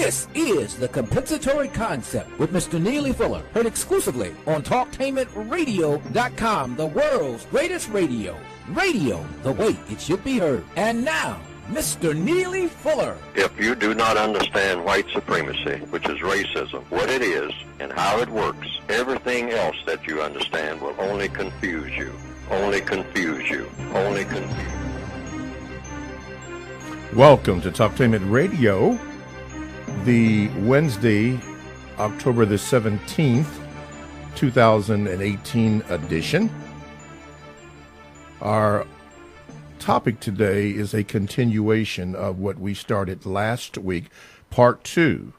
This is The Compensatory Concept with Mr. Neely Fuller, heard exclusively on TalkTainmentRadio.com, the world's greatest radio. Radio, the way it should be heard. And now, Mr. Neely Fuller. If you do not understand white supremacy, which is racism, what it is and how it works, everything else that you understand will only confuse you. Only confuse you. Only confuse you. Welcome to Talktainment Radio, the Wednesday, October the 17th, 2018 edition. Our topic today is a continuation of what we started last week, part 2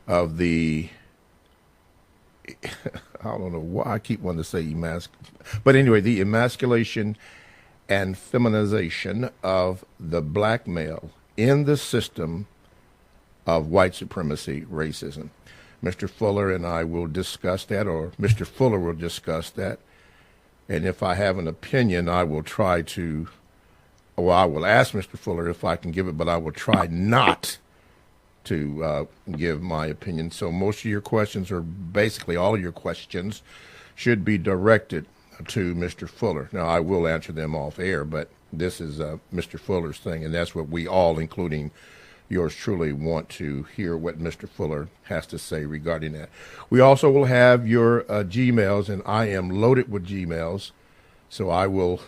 of the, I don't know why I keep wanting to say but anyway, the emasculation and feminization of the black male in the system of white supremacy racism. Mr. Fuller and I will discuss that, or Mr. Fuller will discuss that. And if I have an opinion, I will try to, or I will ask Mr. Fuller if I can give it, but I will try not to give my opinion. So most of your questions, or basically all of your questions, should be directed to Mr. Fuller. Now, I will answer them off air, but this is Mr. Fuller's thing, and that's what we all, including yours truly, want to hear what Mr. Fuller has to say regarding that. We also will have your Gmails, and I am loaded with Gmails, so I will,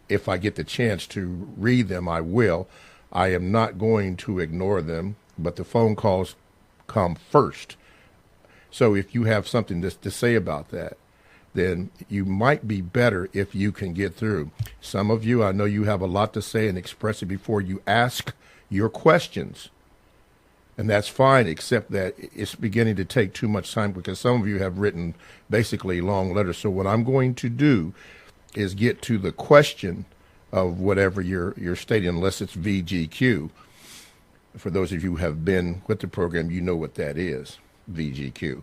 if I get the chance to read them, I will. I am not going to ignore them, but the phone calls come first. So if you have something to say about that, then you might be better if you can get through. Some of you, I know you have a lot to say and express it before you ask your questions. And that's fine, except that it's beginning to take too much time because some of you have written basically long letters. So what I'm going to do is get to the question of whatever you're stating, unless it's VGQ. For those of you who have been with the program, you know what that is, VGQ.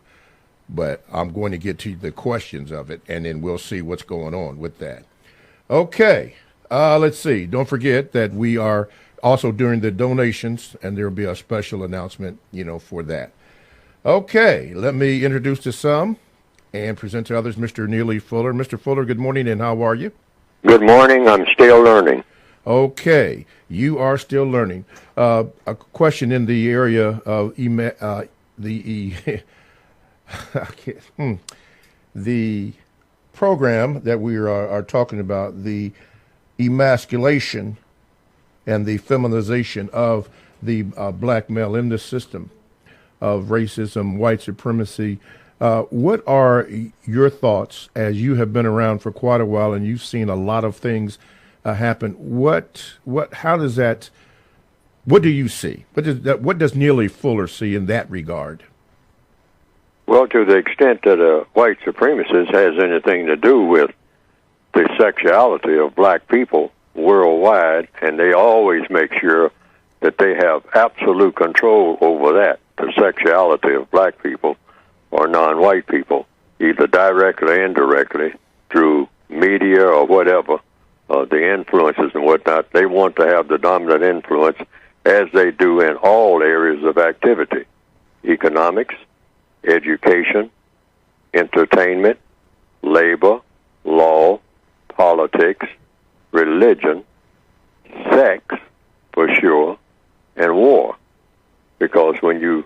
But I'm going to get to the questions of it, and then we'll see what's going on with that. Okay, let's see. Don't forget that we are also doing the donations, and there will be a special announcement, for that. Okay, let me introduce to some and present to others Mr. Neely Fuller. Mr. Fuller, good morning, and how are you? Good morning. I'm still learning. Okay, you are still learning. A question in the area of the program that we are talking about, the emasculation and the feminization of the black male in the system of racism, white supremacy. What are your thoughts, as you have been around for quite a while and you've seen a lot of things happen? What do you see? What does Neely Fuller see in that regard? Well, to the extent that white supremacist has anything to do with the sexuality of black people worldwide, and they always make sure that they have absolute control over that, the sexuality of black people or non-white people, either directly or indirectly through media or whatever, the influences and whatnot. They want to have the dominant influence, as they do in all areas of activity: economics, education, entertainment, labor, law, politics, religion, sex, for sure, and war. Because when you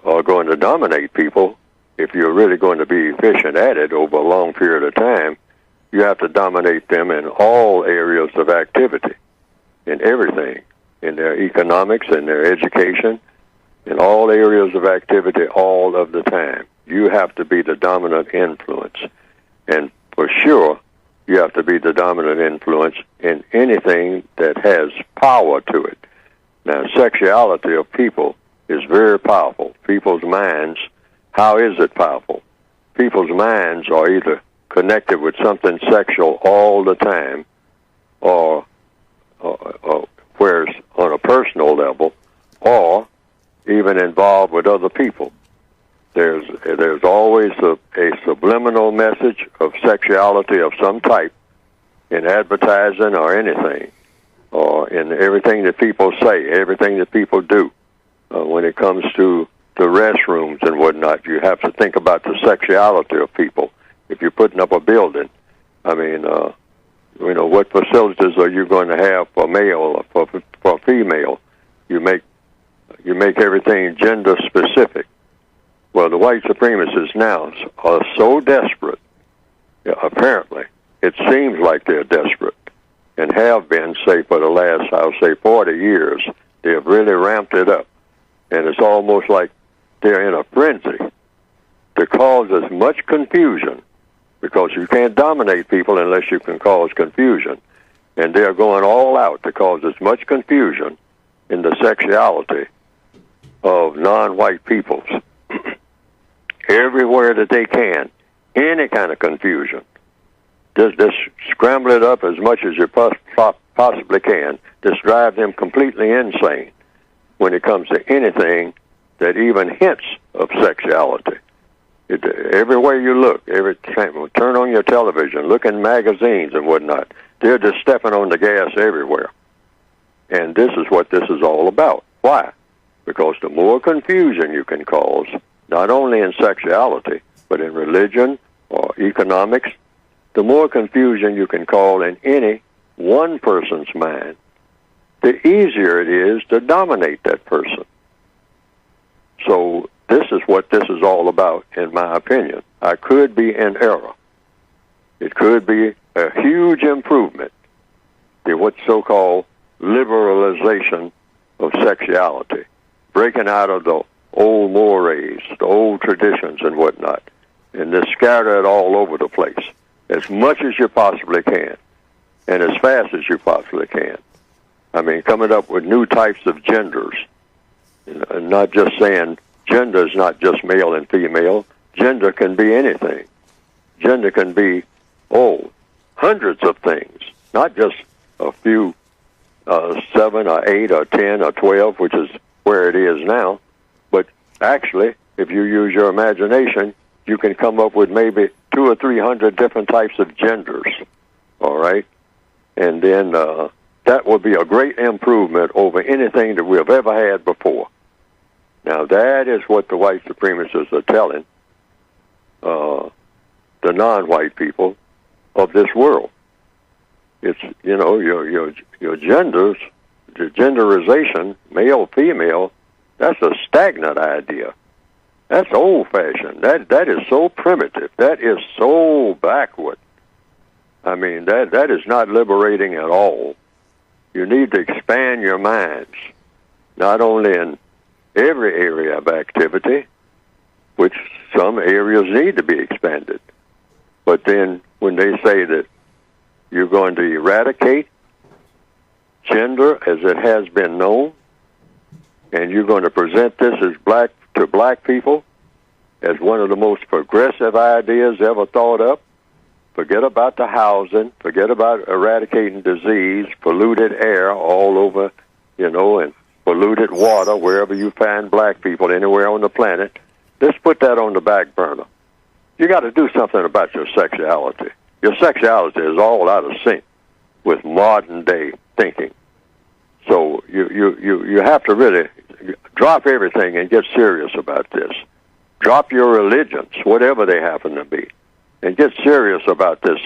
are going to dominate people, if you're really going to be efficient at it over a long period of time, you have to dominate them in all areas of activity, in everything, in their economics, in their education, in all areas of activity all of the time. You have to be the dominant influence. And for sure, you have to be the dominant influence in anything that has power to it. Now, sexuality of people is very powerful. People's minds, how is it powerful? People's minds are either connected with something sexual all the time, or whereas on a personal level, or even involved with other people. There's always a subliminal message of sexuality of some type in advertising or anything, or in everything that people say, everything that people do. when it comes to the restrooms and whatnot. You have to think about the sexuality of people. If you're putting up a building, I mean, what facilities are you going to have for male or for female? You make everything gender specific. Well, the white supremacists now are so desperate. Apparently, it seems like they're desperate, and have been, say, for the last, I'll say, 40 years. They have really ramped it up, and it's almost like they're in a frenzy to cause as much confusion, because you can't dominate people unless you can cause confusion, and they're going all out to cause as much confusion in the sexuality of non-white peoples. Everywhere that they can, any kind of confusion. Just scramble it up as much as you possibly can. Just drive them completely insane when it comes to anything that even hints of sexuality. Everywhere you look, every time, turn on your television, look in magazines and whatnot, they're just stepping on the gas everywhere. And this is what this is all about. Why? Because the more confusion you can cause, not only in sexuality, but in religion or economics, the more confusion you can cause in any one person's mind, the easier it is to dominate that person. So this is what this is all about, in my opinion. I could be in error. It could be a huge improvement in what's so-called liberalization of sexuality, breaking out of the old mores, the old traditions and whatnot, and just scatter it all over the place as much as you possibly can and as fast as you possibly can. I mean, coming up with new types of genders, and not just saying gender is not just male and female. Gender can be anything. Gender can be, hundreds of things, not just a few, 7 or 8 or 10 or 12, which is where it is now. But actually, if you use your imagination, you can come up with maybe 200 or 300 different types of genders, all right? And then that would be a great improvement over anything that we have ever had before. Now, that is what the white supremacists are telling the non-white people of this world. It's, your genders, the genderization, male, female, that's a stagnant idea. That's old-fashioned. That is so primitive. That is so backward. I mean, that is not liberating at all. You need to expand your minds, not only in every area of activity, which some areas need to be expanded, but then when they say that you're going to eradicate gender as it has been known, and you're going to present this as to black people as one of the most progressive ideas ever thought up. Forget about the housing, forget about eradicating disease, polluted air all over, and polluted water wherever you find black people anywhere on the planet. Let's put that on the back burner. You got to do something about your sexuality. Your sexuality is all out of sync with modern day thinking. So you have to really drop everything and get serious about this. Drop your religions, whatever they happen to be, and get serious about this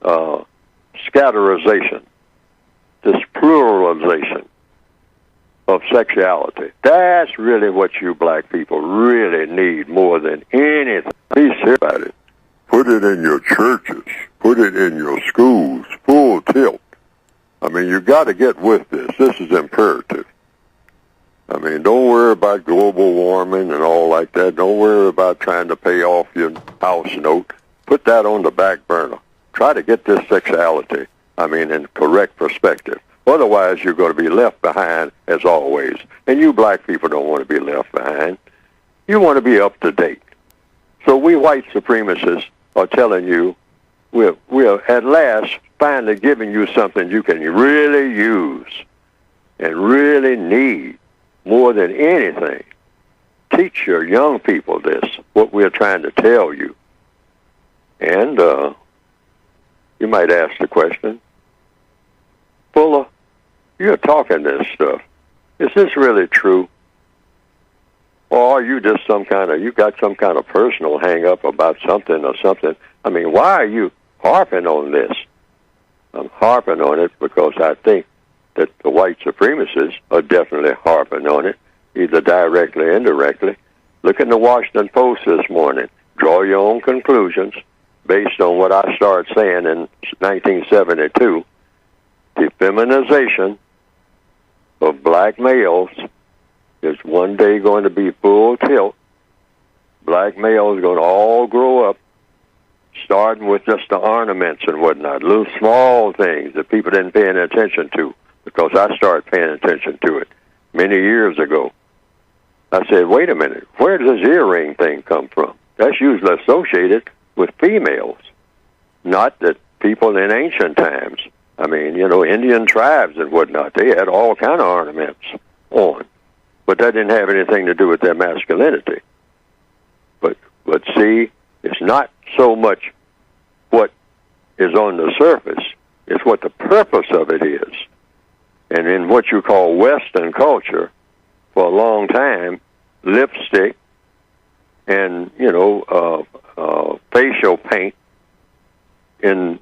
scatterization, this pluralization of sexuality. That's really what you black people really need more than anything. Be serious about it. Put it in your churches. Put it in your schools. Full tilt. I mean, you got to get with this. This is imperative. I mean, don't worry about global warming and all like that. Don't worry about trying to pay off your house note. Put that on the back burner. Try to get this sexuality, in correct perspective. Otherwise, you're going to be left behind, as always. And you black people don't want to be left behind. You want to be up to date. So we white supremacists are telling you, we're at last finally giving you something you can really use and really need more than anything. Teach your young people this, what we're trying to tell you. And you might ask the question, Fuller, you're talking this stuff. Is this really true? Or are you just you got some kind of personal hang-up about something or something? I mean, why are you harping on this? I'm harping on it because I think that the white supremacists are definitely harping on it, either directly or indirectly. Look in the Washington Post this morning. Draw your own conclusions based on what I started saying in 1972. The feminization of black males is one day going to be full tilt. Black males are going to all grow up, starting with just the ornaments and whatnot, little small things that people didn't pay any attention to, because I started paying attention to it many years ago. I said, wait a minute, where does this earring thing come from? That's usually associated with females, not that people in ancient times. I mean, Indian tribes and whatnot, they had all kind of ornaments on, but that didn't have anything to do with their masculinity. But see, it's not so much what is on the surface, it's what the purpose of it is. And in what you call Western culture, for a long time, lipstick and, facial paint in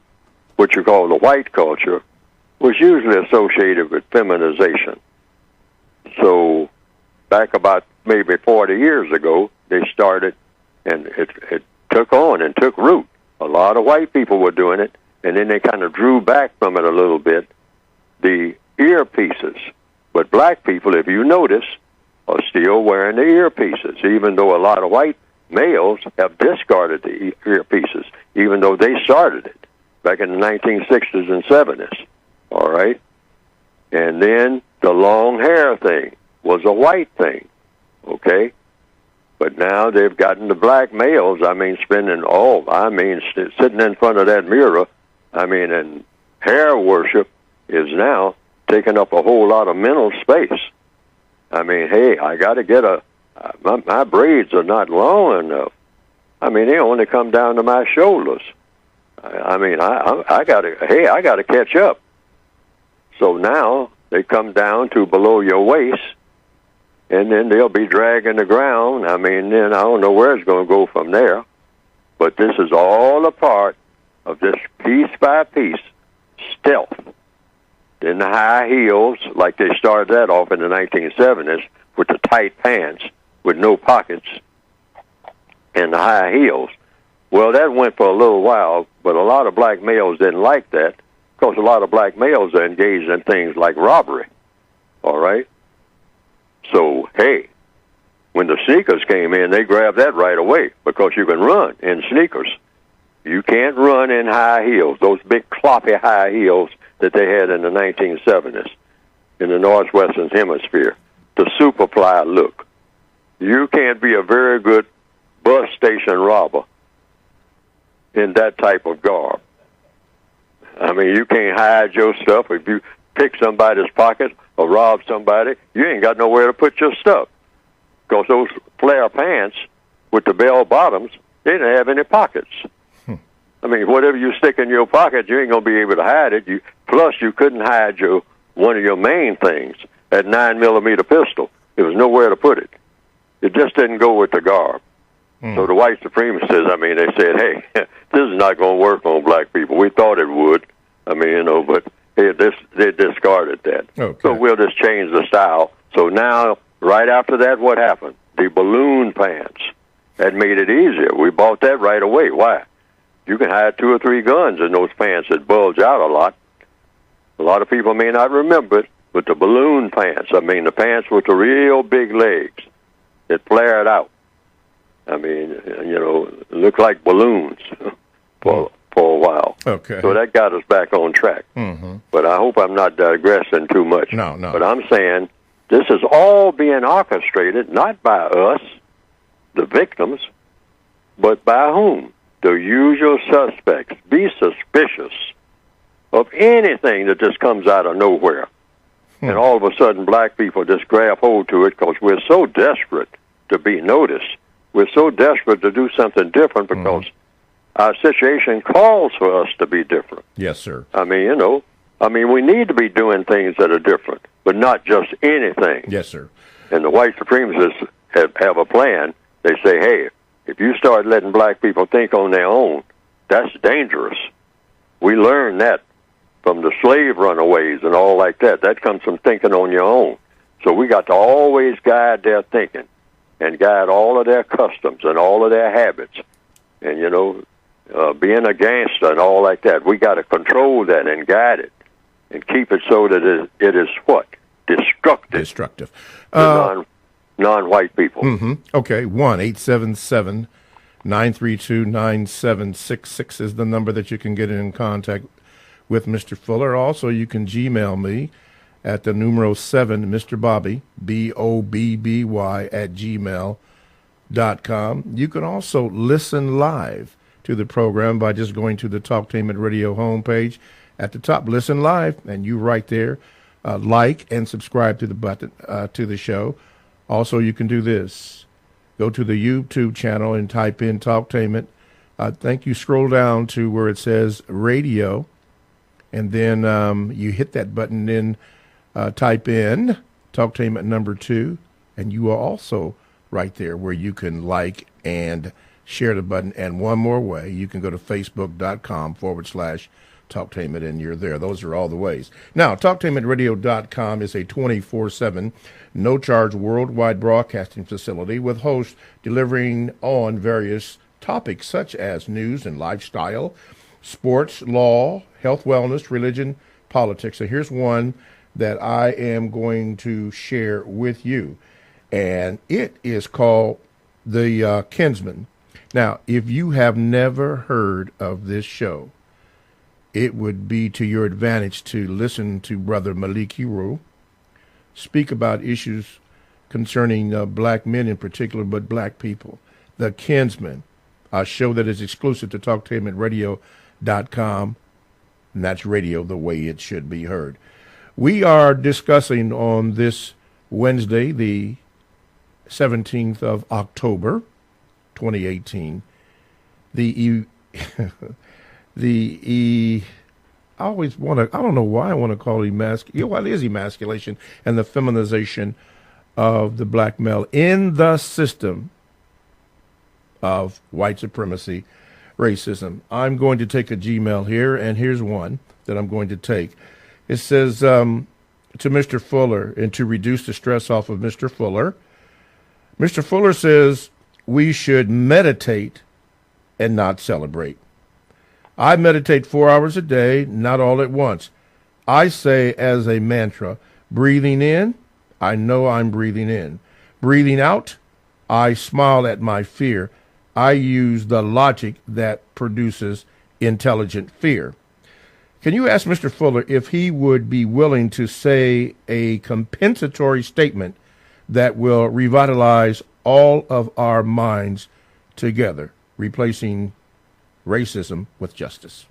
what you call the white culture was usually associated with feminization. So back about maybe 40 years ago, they started, and it took on and took root. A lot of white people were doing it, and then they kind of drew back from it a little bit, the earpieces. But black people, if you notice, are still wearing the earpieces, even though a lot of white males have discarded the earpieces, even though they started it back in the 1960s and 70s, all right? And then the long hair thing was a white thing, okay? But now they've gotten the black males, sitting in front of that mirror, and hair worship is now taking up a whole lot of mental space. Hey, I got to get my braids are not long enough. They only come down to my shoulders. I got to catch up. So now they come down to below your waist, and then they'll be dragging the ground. Then I don't know where it's going to go from there. But this is all a part of this piece by piece stealth. Then the high heels, like they started that off in the 1970s with the tight pants with no pockets and the high heels. Well, that went for a little while, but a lot of black males didn't like that because a lot of black males are engaged in things like robbery, all right? So, hey, when the sneakers came in, they grabbed that right away because you can run in sneakers. You can't run in high heels, those big cloppy high heels that they had in the 1970s in the Northwestern Hemisphere, the Superfly look. You can't be a very good bus station robber in that type of garb. You can't hide your stuff. If you pick somebody's pocket or rob somebody, you ain't got nowhere to put your stuff. Because those flare pants with the bell bottoms, they didn't have any pockets. Whatever you stick in your pocket, you ain't going to be able to hide it. Plus, you couldn't hide one of your main things, that 9mm pistol. There was nowhere to put it. It just didn't go with the garb. So the white supremacists, they said, hey, this is not going to work on black people. We thought it would. But they discarded that. Okay. So we'll just change the style. So now, right after that, what happened? The balloon pants. That made it easier. We bought that right away. Why? You can hide 2 or 3 guns in those pants that bulge out a lot. A lot of people may not remember it, but the balloon pants, the pants with the real big legs that flared out. Look like balloons for a while. Okay. So that got us back on track. Mm-hmm. But I hope I'm not digressing too much. No. But I'm saying this is all being orchestrated, not by us, the victims, but by whom? The usual suspects. Be suspicious of anything that just comes out of nowhere. And all of a sudden, black people just grab hold to it because we're so desperate to be noticed. We're so desperate to do something different because our situation calls for us to be different. Yes, sir. We need to be doing things that are different, but not just anything. Yes, sir. And the white supremacists have a plan. They say, hey, if you start letting black people think on their own, that's dangerous. We learned that from the slave runaways and all like that. That comes from thinking on your own. So we got to always guide their thinking and guide all of their customs and all of their habits. And, you know, being a gangster and all like that, we got to control that and guide it and keep it so that it is what? Destructive. To non-white people. Mm-hmm. Okay, 1-877-932-9766 is the number that you can get in contact with Mr. Fuller. Also, you can Gmail me at the numero 7, Mr. Bobby, BOBBY @gmail.com. You can also listen live to the program by just going to the Talktainment Radio homepage. At the top, listen live, and you right there, like and subscribe to the button to the show. Also, you can do this. Go to the YouTube channel and type in Talktainment. I think you scroll down to where it says radio, and then you hit that button, then type in Talktainment number 2, and you are also right there where you can like and share the button. And one more way, you can go to facebook.com/Talktainment, and you're there. Those are all the ways. Now, TalktainmentRadio.com is a 24/7, no-charge worldwide broadcasting facility with hosts delivering on various topics such as news and lifestyle, sports, law, health, wellness, religion, politics. So here's one that I am going to share with you, and it is called The Kinsman. Now, if you have never heard of this show, it would be to your advantage to listen to Brother Malik Hero speak about issues concerning black men in particular, but black people. The Kinsman, a show that is exclusive to TalktainmentRadio.com, and that's radio the way it should be heard. We are discussing on this Wednesday, the 17th of October, 2018, I always want to, I don't know why I want to call it emasculation and the feminization of the black male in the system of white supremacy, racism. I'm going to take a Gmail here, and here's one that I'm going to take. It says, to Mr. Fuller, and to reduce the stress off of Mr. Fuller, Mr. Fuller says we should meditate and not celebrate. I meditate 4 hours a day, not all at once. I say as a mantra, breathing in, I know I'm breathing in. Breathing out, I smile at my fear. I use the logic that produces intelligent fear. Can you ask Mr. Fuller if he would be willing to say a compensatory statement that will revitalize all of our minds together, replacing racism with justice?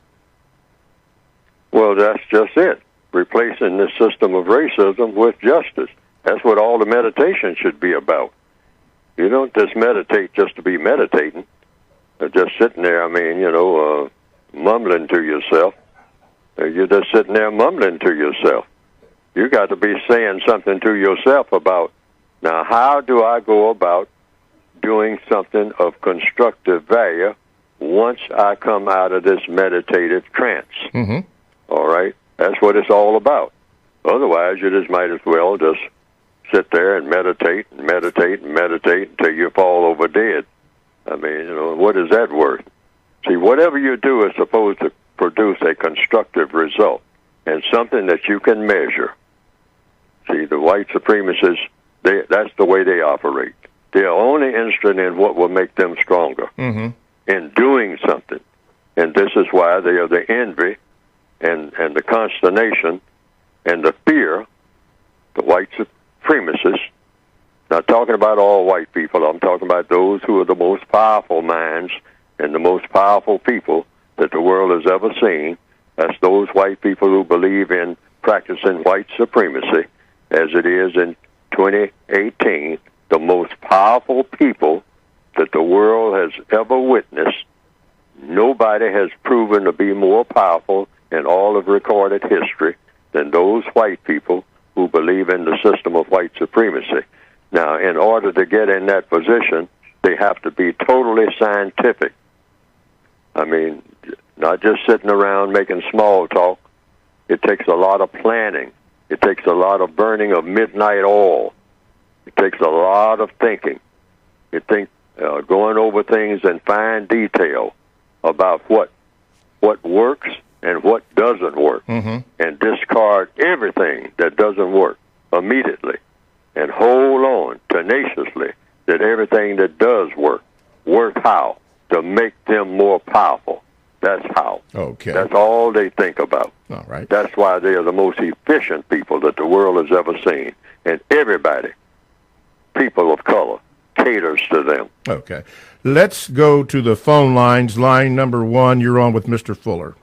Well, that's just it. Replacing this system of racism with justice. That's what all the meditation should be about. You don't just meditate just to be meditating, or just sitting there, mumbling to yourself. You're just sitting there mumbling to yourself. You got to be saying something to yourself about, now, how do I go about doing something of constructive value once I come out of this meditative trance? Mm-hmm. All right? That's what it's all about. Otherwise, you just might as well just sit there and meditate and meditate and meditate until you fall over dead. What is that worth? See, whatever you do is supposed to produce a constructive result and something that you can measure. See, the white supremacists, that's the way they operate. They're only interested in what will make them stronger in doing something. And this is why they are the envy and the consternation and the fear, the white supremacists. Not talking about all white people. I'm talking about those who are the most powerful minds and the most powerful people that the world has ever seen. That's those white people who believe in practicing white supremacy, as it is in 2018, the most powerful people that the world has ever witnessed. Nobody has proven to be more powerful in all of recorded history than those white people who believe in the system of white supremacy. Now, in order to get in that position, they have to be totally scientific. I mean, not just sitting around making small talk. It takes a lot of planning. It takes a lot of burning of midnight oil. It takes a lot of thinking. Going over things in fine detail about what works and what doesn't work, and discard everything that doesn't work immediately, and hold on tenaciously that everything that does work how? To make them more powerful. That's how. Okay. That's all they think about. All right. That's why they are the most efficient people that the world has ever seen. And everybody, people of color, caters to them. Okay. Let's go to the phone lines. Line number 1, you're on with Mr. Fuller.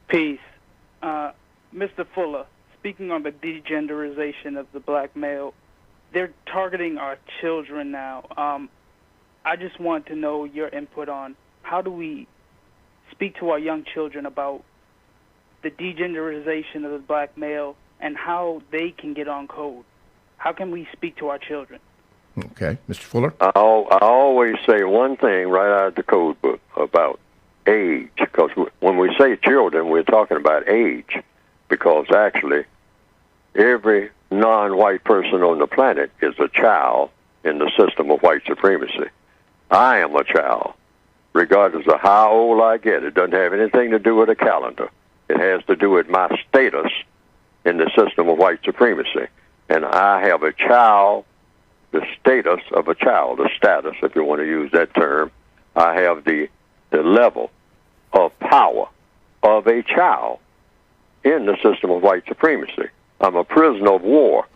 Peace. Mr. Fuller, speaking on the degenderization of the black male, they're targeting our children now. I just want to know your input on how do we speak to our young children about the degenderization of the black male and how they can get on code. How can we speak to our children? Okay. Mr. Fuller? I always say one thing right out of the code book about age, because when we say children, we're talking about age, because actually every non-white person on the planet is a child in the system of white supremacy. I am a child, regardless of how old I get. It doesn't have anything to do with a calendar. It has to do with my status in the system of white supremacy. And I have a child, the status of a child, the status, if you want to use that term. I have the level of power of a child in the system of white supremacy. I'm a prisoner of war.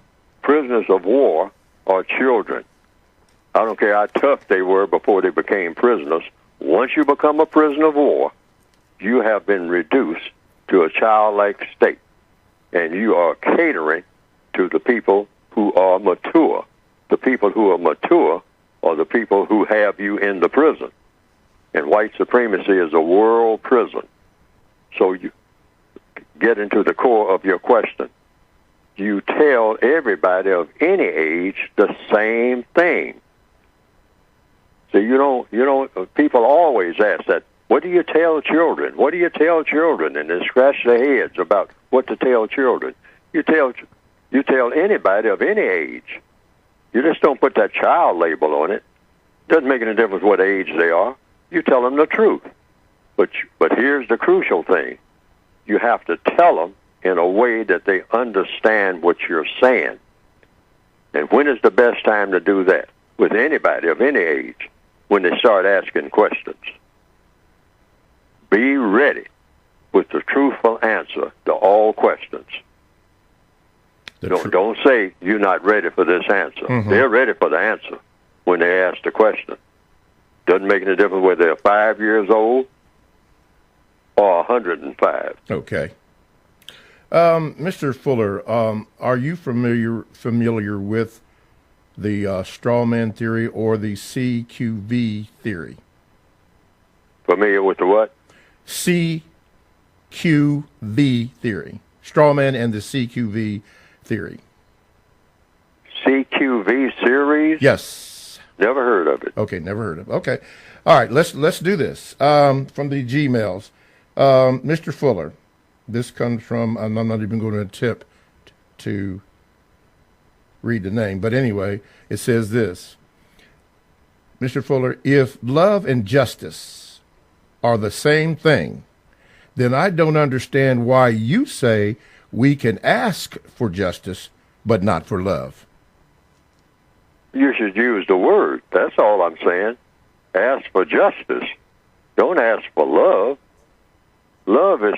Prisoners of war are children. I don't care how tough they were before they became prisoners. Once you become a prisoner of war, you have been reduced to a childlike state, and you are catering to the people who are mature. The people who are mature are the people who have you in the prison. And white supremacy is a world prison. So you get into the core of your question. You tell everybody of any age the same thing. So you don't, people always ask that, what do you tell children? What do you tell children? And they scratch their heads about what to tell children. You tell anybody of any age. You just don't put that child label on it. Doesn't make any difference what age they are. You tell them the truth. But here's the crucial thing. You have to tell them in a way that they understand what you're saying. And when is the best time to do that? With anybody of any age, when they start asking questions. Be ready with the truthful answer to all questions. Don't say you're not ready for this answer. They're ready for the answer when they ask the question. Doesn't make any difference whether they're 5 years old or 105. Okay. Mr. Fuller, are you familiar with the straw man theory or the CQV theory? Familiar with the what? CQV theory. Straw man and the CQV theory. CQV series? Yes. Never heard of it. Okay, never heard of it. Okay. All right, let's do this. From the Gmails. Mr. Fuller, this comes from, I'm not even going to attempt to read the name, but anyway, it says this. Mr. Fuller, if love and justice are the same thing, then I don't understand why you say we can ask for justice, but not for love. You should use the word. That's all I'm saying. Ask for justice. Don't ask for love. Love is,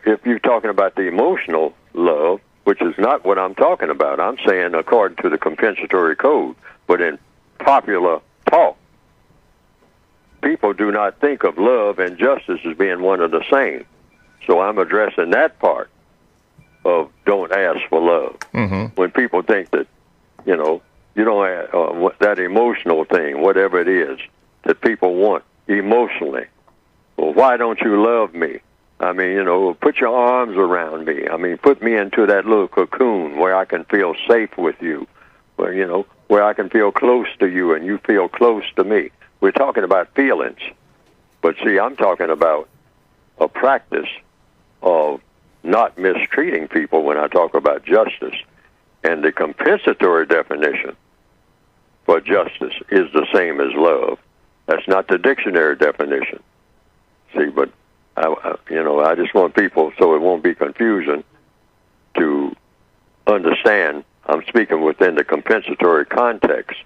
if you're talking about the emotional love, which is not what I'm talking about. I'm saying according to the compensatory code. But in popular talk, people do not think of love and justice as being one of the same. So I'm addressing that part of don't ask for love. When people think that, you don't ask, that emotional thing, whatever it is that people want emotionally. Well, why don't you love me? I mean, put your arms around me. I mean, put me into that little cocoon where I can feel safe with you, where I can feel close to you and you feel close to me. We're talking about feelings. But see, I'm talking about a practice of not mistreating people when I talk about justice. And the compensatory definition for justice is the same as love. That's not the dictionary definition. See, but I just want people, so it won't be confusion, to understand I'm speaking within the compensatory context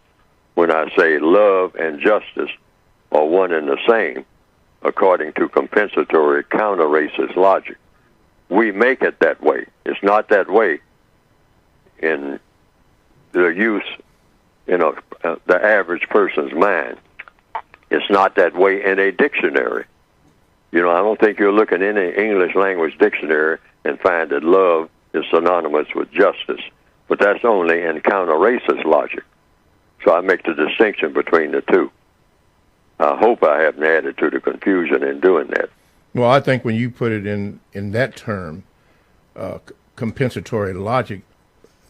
when I say love and justice are one and the same, according to compensatory counter-racist logic. We make it that way. It's not that way in the use in the average person's mind. It's not that way in a dictionary. I don't think you'll look in any English language dictionary and find that love is synonymous with justice. But that's only in counter-racist logic. So I make the distinction between the two. I hope I haven't added to the confusion in doing that. Well, I think when you put it in that term, compensatory logic,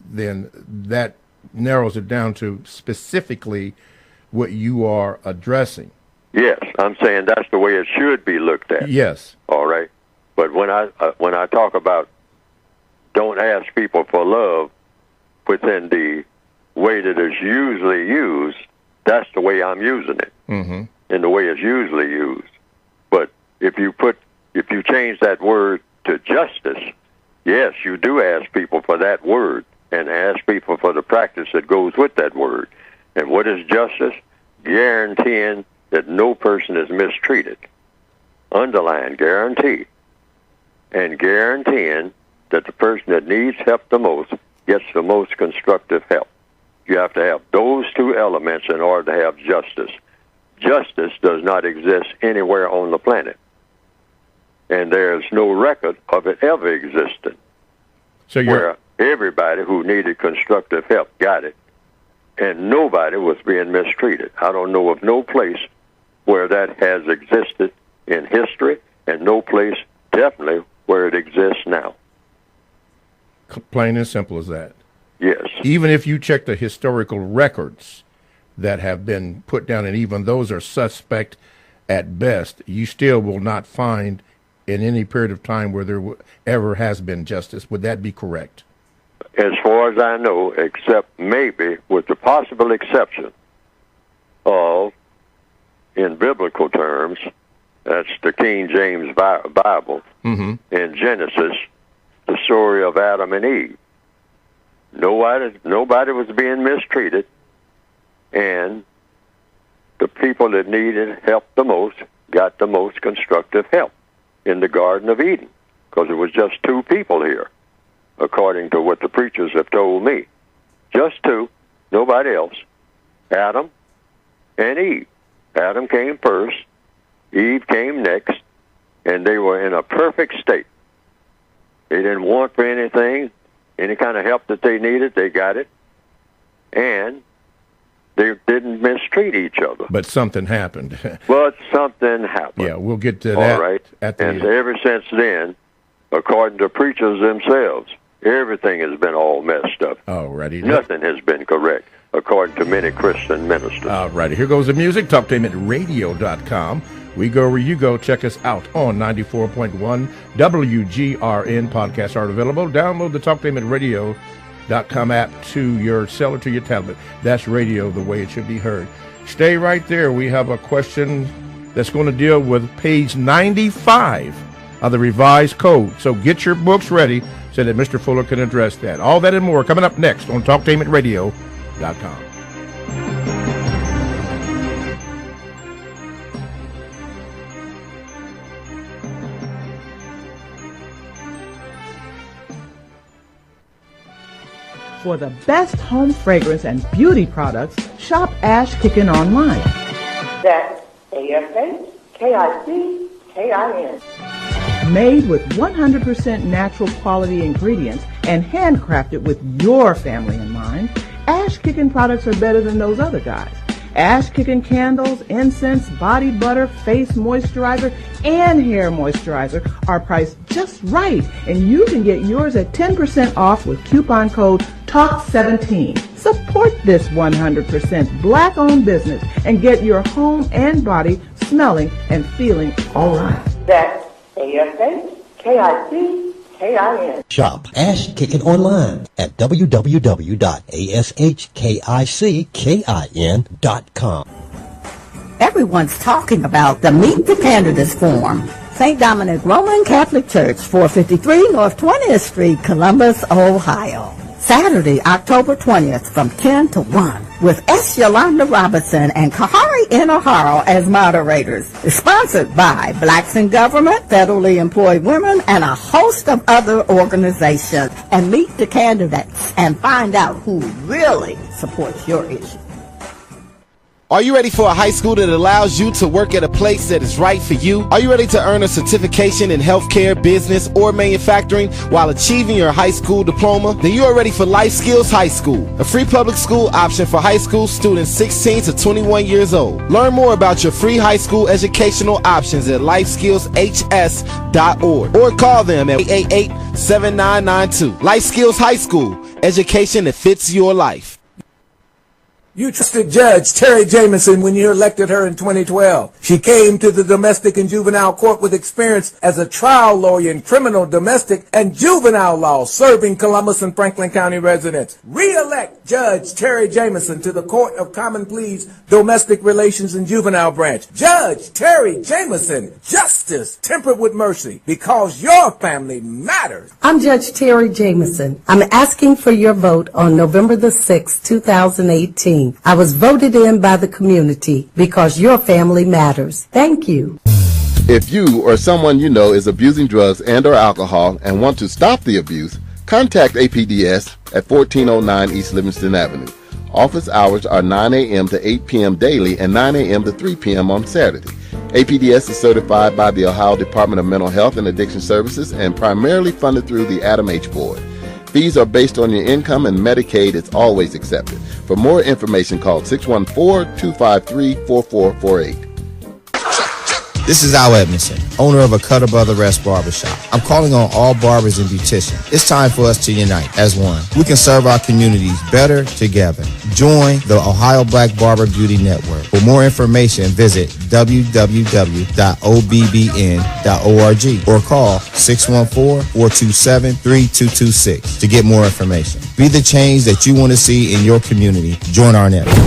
then that narrows it down to specifically what you are addressing. Yes, I'm saying that's the way it should be looked at. Yes. All right. But when I talk about don't ask people for love within the way that it's usually used, that's the way I'm using it. Mm-hmm. In the way it's usually used. But if you change that word to justice, yes, you do ask people for that word and ask people for the practice that goes with that word. And what is justice? Guaranteeing that no person is mistreated. Underline, guarantee. And guaranteeing that the person that needs help the most gets the most constructive help. You have to have those two elements in order to have justice. Justice does not exist anywhere on the planet. And there's no record of it ever existing. So where everybody who needed constructive help got it, and nobody was being mistreated. I don't know of no place where that has existed in history, and no place definitely where it exists now. Plain and simple as that. Yes. Even if you check the historical records that have been put down, and even those are suspect at best, you still will not find in any period of time where there ever has been justice. Would that be correct? As far as I know, except maybe with the possible exception of, in biblical terms, that's the King James Bible, mm-hmm. in Genesis, the story of Adam and Eve. Nobody was being mistreated, and the people that needed help the most got the most constructive help in the Garden of Eden, because it was just two people here, according to what the preachers have told me. Just two, nobody else. Adam and Eve. Adam came first, Eve came next, and they were in a perfect state. They didn't want for anything, any kind of help that they needed, they got it, and they didn't mistreat each other. But something happened. But something happened. Yeah, we'll get to that. All right. And ever since then, according to preachers themselves, everything has been all messed up. Alrighty. Nothing has been correct, according to many Christian ministers. Alrighty. Here goes the music. TalkTainmentRadio.com. We go where you go. Check us out on 94.1 WGRN. Podcasts are available. Download the TalkTainmentRadio.com app to your cell or to your tablet. That's radio the way it should be heard. Stay right there. We have a question that's going to deal with page 95 of the revised code. So get your books ready so that Mr. Fuller can address that. All that and more coming up next on TalkTainmentRadio.com. For the best home fragrance and beauty products, shop Ash Kickin online. That's ASHKICKIN. Made with 100% natural quality ingredients and handcrafted with your family in mind, Ash Kickin products are better than those other guys. Ash-kicking candles, incense, body butter, face moisturizer, and hair moisturizer are priced just right, and you can get yours at 10% off with coupon code TALK17. Support this 100% black-owned business and get your home and body smelling and feeling all right. That's ASHKICKIN. Shop Ash Kickin' online at www.ashkickin.com. Everyone's talking about the Meet the Candidates Forum. St. Dominic Roman Catholic Church, 453 North 20th Street, Columbus, Ohio. Saturday, October 20th from 10 to 1 with S. Yolanda Robinson and Kahari Inoharo as moderators. It's sponsored by Blacks in Government, Federally Employed Women, and a host of other organizations. And meet the candidates and find out who really supports your issue. Are you ready for a high school that allows you to work at a place that is right for you? Are you ready to earn a certification in healthcare, business, or manufacturing while achieving your high school diploma? Then you are ready for Life Skills High School, a free public school option for high school students 16 to 21 years old. Learn more about your free high school educational options at lifeskillshs.org or call them at 888-7992. Life Skills High School, education that fits your life. You trusted Judge Terry Jamison when you elected her in 2012. She came to the domestic and juvenile court with experience as a trial lawyer in criminal, domestic, and juvenile law, serving Columbus and Franklin County residents. Re-elect Judge Terry Jamison to the Court of Common Pleas, Domestic Relations and Juvenile Branch. Judge Terry Jamison, justice tempered with mercy, because your family matters. I'm Judge Terry Jamison. I'm asking for your vote on November the 6th, 2018. I was voted in by the community because your family matters. Thank you. If you or someone you know is abusing drugs and or alcohol and want to stop the abuse, contact APDS at 1409 East Livingston Avenue. Office hours are 9 a.m. to 8 p.m. daily and 9 a.m. to 3 p.m. on Saturday. APDS is certified by the Ohio Department of Mental Health and Addiction Services and primarily funded through the Adam H. Board. Fees are based on your income, and Medicaid is always accepted. For more information, call 614-253-4448. This is Al Edmondson, owner of a Cutter Brother Rest Barbershop. I'm calling on all barbers and beauticians. It's time for us to unite as one. We can serve our communities better together. Join the Ohio Black Barber Beauty Network. For more information, visit www.obbn.org or call 614-427-3226 to get more information. Be the change that you want to see in your community. Join our network.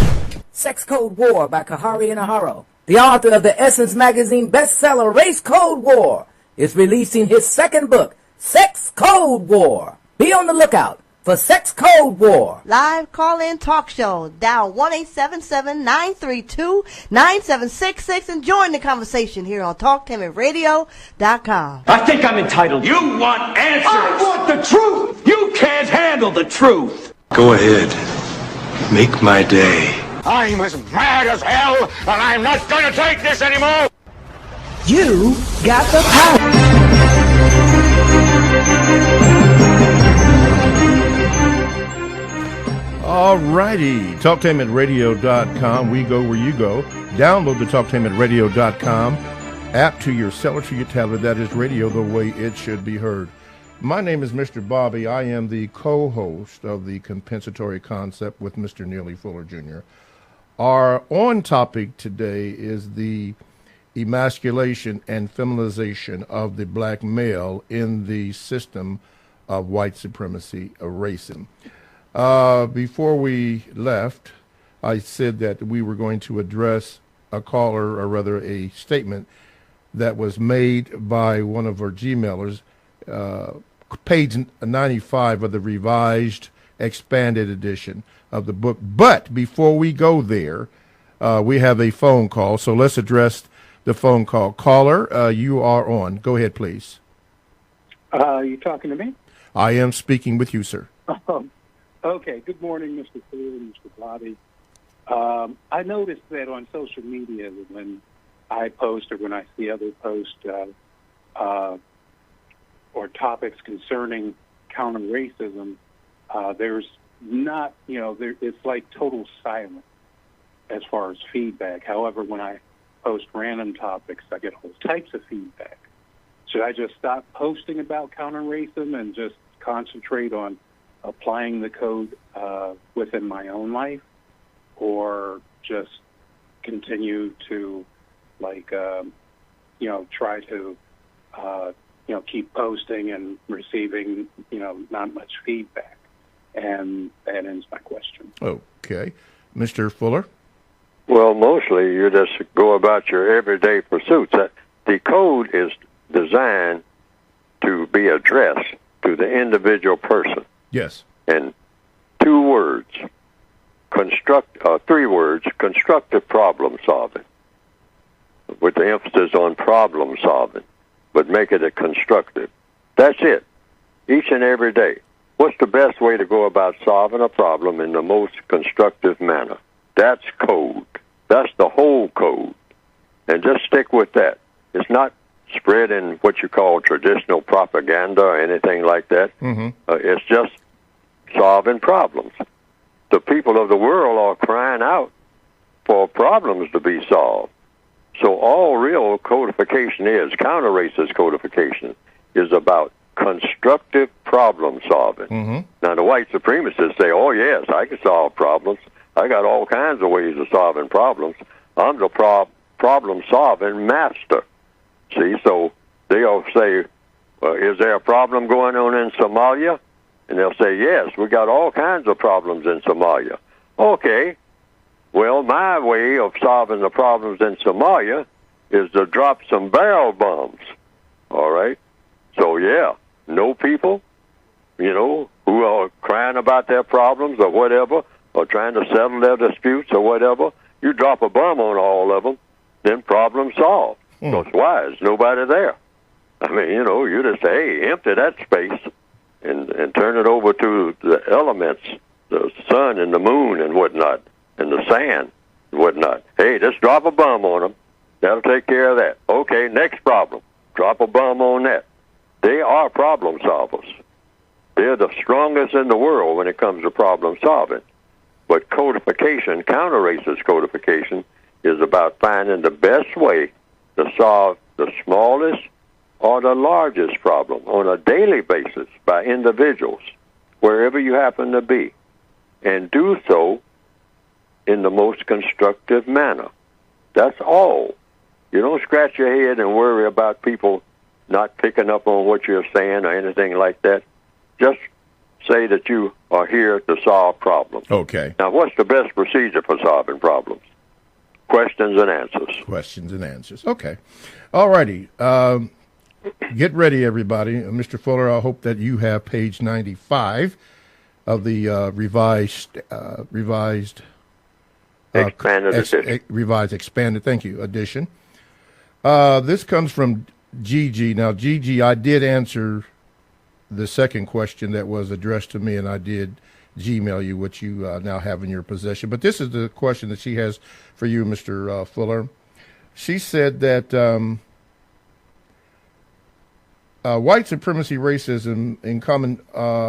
Sex Code War by Kahari Inoharo, the author of the Essence Magazine bestseller Race Code War, is releasing his second book, Sex Code War. Be on the lookout for Sex Code War. Live call-in talk show. Dial 1-877-932-9766 and join the conversation here on TalkTimidRadio.com. I think I'm entitled. You want answers. I want the truth. You can't handle the truth. Go ahead. Make my day. I'm as mad as hell, and I'm not going to take this anymore. You got the power. All righty. TalkTimeRadio.com. We go where you go. Download the TalkTimeRadio.com app to your cell or to your tablet. That is radio the way it should be heard. My name is Mr. Bobby. I am the co-host of the Compensatory Concept with Mr. Neely Fuller Jr. Our on topic today is the emasculation and feminization of the black male in the system of white supremacy, of racism. Before we left, I said that we were going to address a caller, or rather a statement that was made by one of our Gmailers, page 95 of the revised expanded edition of the book. But before we go there, we have a phone call, so let's address the phone call. Caller, you are on. Go ahead, please. You talking to me? I am speaking with you, sir. Okay. Good morning, Mr. Fuller and Mr. Bobby. I noticed that on social media, when I post or when I see others post or topics concerning counter racism, there's not, it's like total silence. as far as feedback. However, when I post random topics, I get all types of feedback. Should I just stop posting about countering racism and just concentrate on applying the code within my own life, or just continue to, try to, keep posting and receiving, not much feedback? And that ends my question. Okay. Mr. Fuller? Well, mostly you just go about your everyday pursuits. The code is designed to be addressed to the individual person. Yes. And 2 words, 3 words, constructive problem solving, with the emphasis on problem solving, but make it a constructive. That's it, each and every day. What's the best way to go about solving a problem in the most constructive manner? That's code. That's the whole code. And just stick with that. It's not spreading what you call traditional propaganda or anything like that. Mm-hmm. It's just solving problems. The people of the world are crying out for problems to be solved. So all real codification is, counter-racist codification, is about constructive problem solving. Mm-hmm. Now, the white supremacists say, oh, yes, I can solve problems. I got all kinds of ways of solving problems. I'm the problem-solving master. See, so they'll say, is there a problem going on in Somalia? And they'll say, yes, we got all kinds of problems in Somalia. Okay, well, my way of solving the problems in Somalia is to drop some barrel bombs, all right? So, yeah, no people, who are crying about their problems or whatever, or trying to settle their disputes or whatever, you drop a bomb on all of them, then problem solved. Because why? There's nobody there. I mean, you just say, hey, empty that space and turn it over to the elements, the sun and the moon and whatnot, and the sand and whatnot. Hey, just drop a bomb on them. That'll take care of that. Okay, next problem. Drop a bomb on that. They are problem solvers. They're the strongest in the world when it comes to problem solving. But codification, counter-racist codification, is about finding the best way to solve the smallest or the largest problem on a daily basis by individuals, wherever you happen to be, and do so in the most constructive manner. That's all. You don't scratch your head and worry about people not picking up on what you're saying or anything like that. Just say that you are here to solve problems. Okay. Now, what's the best procedure for solving problems? Questions and answers. Questions and answers. Okay. All righty. Get ready, everybody. Mr. Fuller, I hope that you have page 95 of the revised expanded edition. Revised expanded, thank you, edition. This comes from Gigi. Now, Gigi, I did answer the second question that was addressed to me, and I did Gmail you what you now have in your possession. But this is the question that she has for you, Mr. Fuller. She said that white supremacy, racism in common,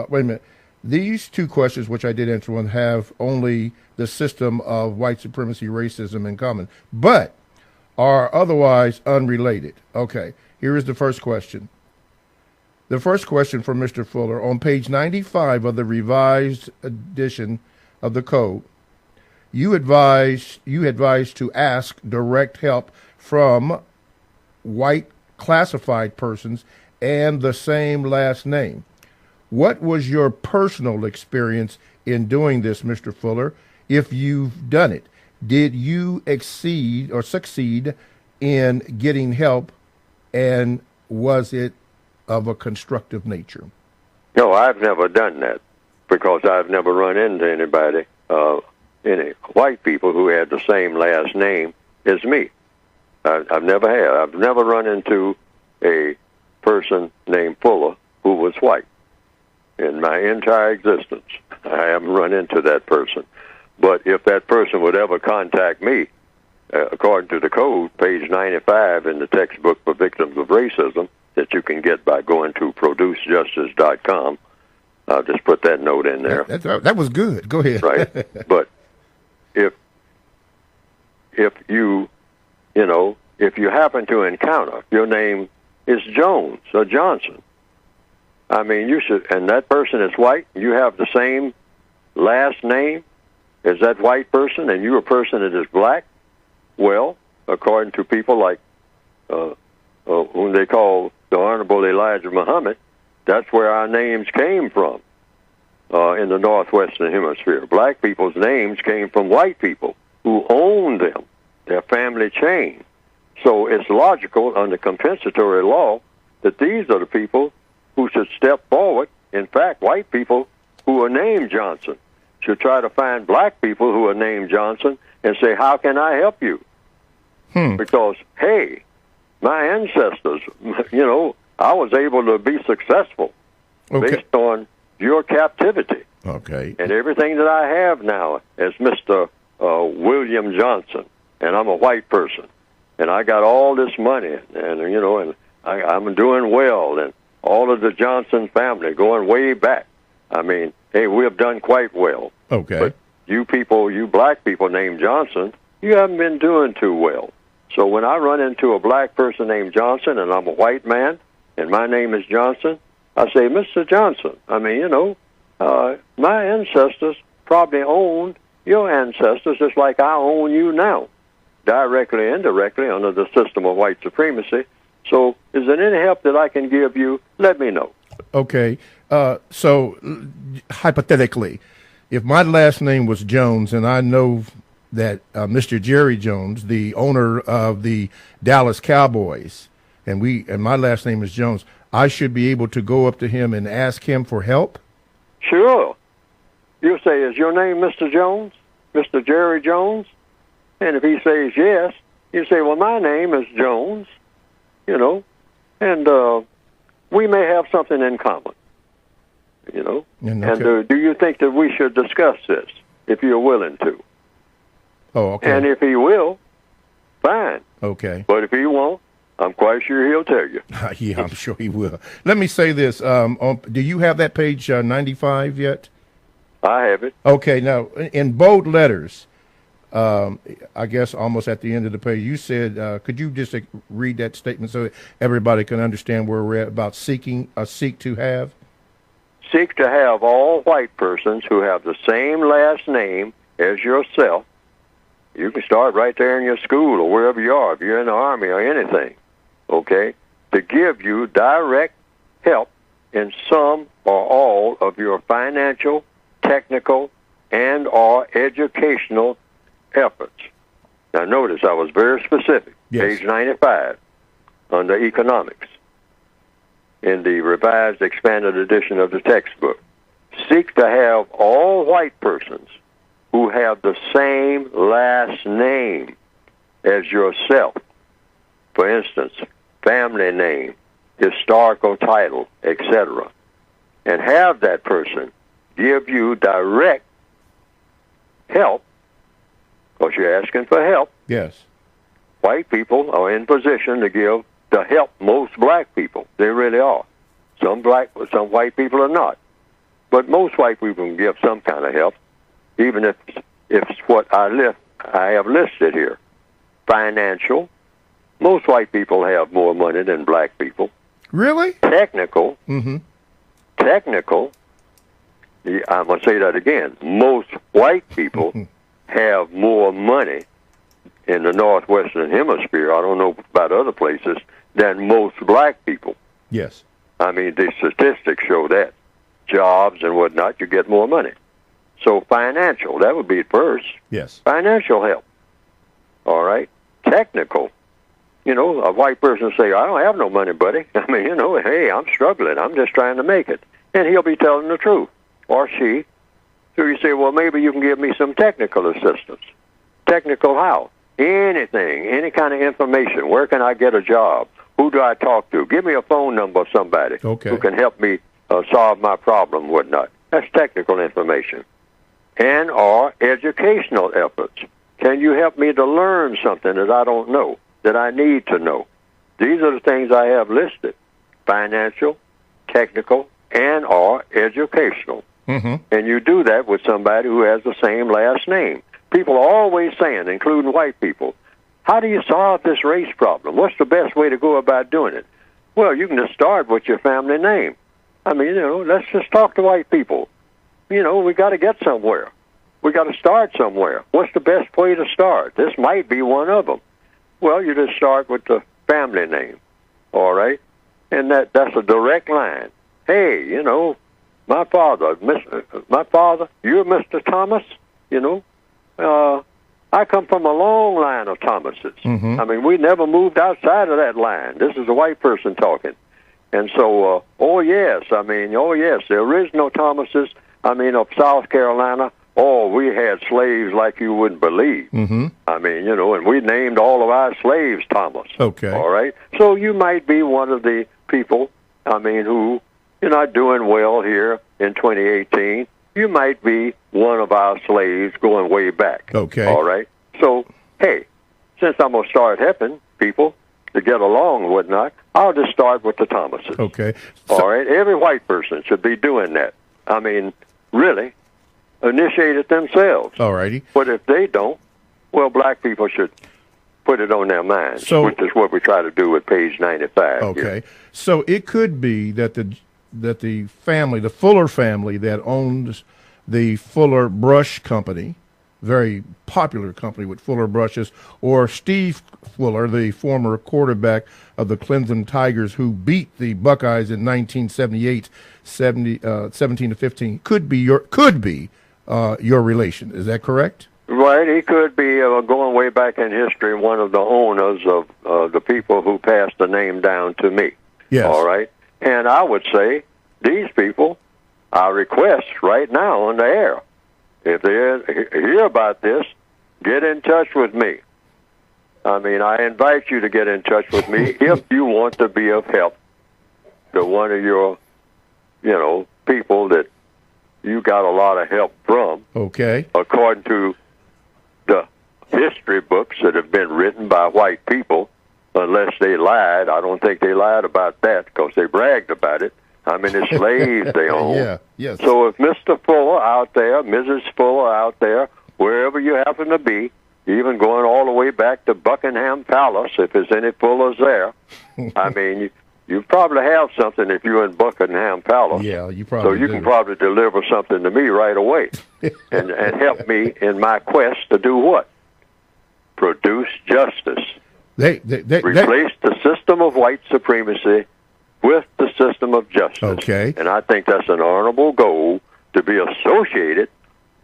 wait a minute, these 2 questions, which I did answer one, have only the system of white supremacy, racism in common, but are otherwise unrelated. Okay, here is the first question. The first question from Mr. Fuller, on page 95 of the revised edition of the code, you advise to ask direct help from white classified persons and the same last name. What was your personal experience in doing this, Mr. Fuller, if you've done it? Did you succeed in getting help, and was it of a constructive nature? No, I've never done that because I've never run into anybody, any white people who had the same last name as me. I've never had. I've never run into a person named Fuller who was white in my entire existence. I haven't run into that person. But if that person would ever contact me, according to the code, page 95 in the textbook for victims of racism, that you can get by going to producejustice.com. I'll just put that note in there. That was good. Go ahead. Right. But if if you happen to encounter, your name is Jones or Johnson. I mean, you should, and that person is white, you have the same last name as that white person, and you're a person that is black, well, according to people like whom they call the Honorable Elijah Muhammad, that's where our names came from in the Northwestern Hemisphere. Black people's names came from white people who owned them, their family chain. So it's logical under compensatory law that these are the people who should step forward. In fact, white people who are named Johnson should try to find black people who are named Johnson and say, how can I help you? Because, hey, my ancestors, I was able to be successful based on your captivity. Okay. And everything that I have now as Mr. William Johnson, and I'm a white person, and I got all this money, and I'm doing well, and all of the Johnson family going way back. I mean, hey, we have done quite well. Okay. But you people, you black people named Johnson, you haven't been doing too well. So when I run into a black person named Johnson, and I'm a white man, and my name is Johnson, I say, Mr. Johnson, I mean, my ancestors probably owned your ancestors just like I own you now, directly, indirectly, under the system of white supremacy. So is there any help that I can give you? Let me know. Okay. So hypothetically, if my last name was Jones and I know that Mr. Jerry Jones, the owner of the Dallas Cowboys, and my last name is Jones, I should be able to go up to him and ask him for help? Sure. You say, is your name Mr. Jones? Mr. Jerry Jones? And if he says yes, you say, well, my name is Jones, and we may have something in common, And do you think that we should discuss this, if you're willing to? Oh, okay. And if he will, fine. Okay. But if he won't, I'm quite sure he'll tell you. Yeah, I'm sure he will. Let me say this. Do you have that page 95 yet? I have it. Okay. Now, in bold letters, I guess almost at the end of the page, you said, could you just read that statement so everybody can understand where we're at about seek to have? Seek to have all white persons who have the same last name as yourself. You can start right there in your school or wherever you are, if you're in the Army or anything, okay, to give you direct help in some or all of your financial, technical, and or educational efforts. Now notice I was very specific. Yes. Page 95 under economics in the revised expanded edition of the textbook. Seek to have all white persons who have the same last name as yourself. For instance, family name, historical title, etc. And have that person give you direct help, because you're asking for help. Yes. White people are in position to give the help most black people. They really are. Some white people are not. But most white people can give some kind of help, even if it's what I have listed here. Financial. Most white people have more money than black people. Really? Technical. Mm-hmm. Technical. I'm going to say that again. Most white people have more money in the Northwestern Hemisphere, I don't know about other places, than most black people. Yes. I mean, the statistics show that. Jobs and whatnot, you get more money. So financial, that would be first. Yes. Financial help. All right. Technical. A white person say, I don't have no money, buddy. I mean, hey, I'm struggling. I'm just trying to make it. And he'll be telling the truth. Or she. So you say, well, maybe you can give me some technical assistance. Technical how? Anything, any kind of information. Where can I get a job? Who do I talk to? Give me a phone number of somebody who can help me solve my problem, whatnot. That's technical information. And or educational efforts. Can you help me to learn something that I don't know, that I need to know? These are the things I have listed. Financial, technical, and or educational. Mm-hmm. And you do that with somebody who has the same last name. people are always saying, including white people, how do you solve this race problem? What's the best way to go about doing it? Well, you can just start with your family name. I mean, let's just talk to white people. We got to get somewhere. We got to start somewhere. What's the best way to start? This might be one of them. Well, you just start with the family name, all right? And that's a direct line. Hey, my father, you're Mr. Thomas, I come from a long line of Thomases. Mm-hmm. I mean, we never moved outside of that line. This is a white person talking. And so, the original Thomases, of South Carolina, we had slaves like you wouldn't believe. Mm-hmm. I mean, and we named all of our slaves Thomas. Okay. All right? So you might be one of the people, who you're not doing well here in 2018. You might be one of our slaves going way back. Okay. All right? So, hey, since I'm going to start helping people to get along and whatnot, I'll just start with the Thomases. Okay. All right? Every white person should be doing that. I mean, really, initiate it themselves. All righty. But if they don't, well, black people should put it on their minds, which is what we try to do with page 95. Okay. Here. So it could be that the family, the Fuller family that owns the Fuller Brush Company, very popular company with Fuller brushes, or Steve Fuller, the former quarterback of the Clemson Tigers who beat the Buckeyes in 1978, 17-15, could be your relation. Is that correct? Right. He could be going way back in history, one of the owners of the people who passed the name down to me. Yes. All right. And I would say these people, I request right now on the air, if they hear about this, get in touch with me. I mean, I invite you to get in touch with me if you want to be of help to one of your, people that you got a lot of help from. Okay. According to the history books that have been written by white people, unless they lied. I don't think they lied about that because they bragged about it. How many slaves they own. Yeah, yes. So if Mr. Fuller out there, Mrs. Fuller out there, wherever you happen to be, even going all the way back to Buckingham Palace, if there's any Fullers there, I mean, you probably have something if you're in Buckingham Palace. Yeah, you probably So you do. can probably deliver something to me right away and help me in my quest to do what? Produce justice. Replace the system of white supremacy with the system of justice. Okay. And I think that's an honorable goal to be associated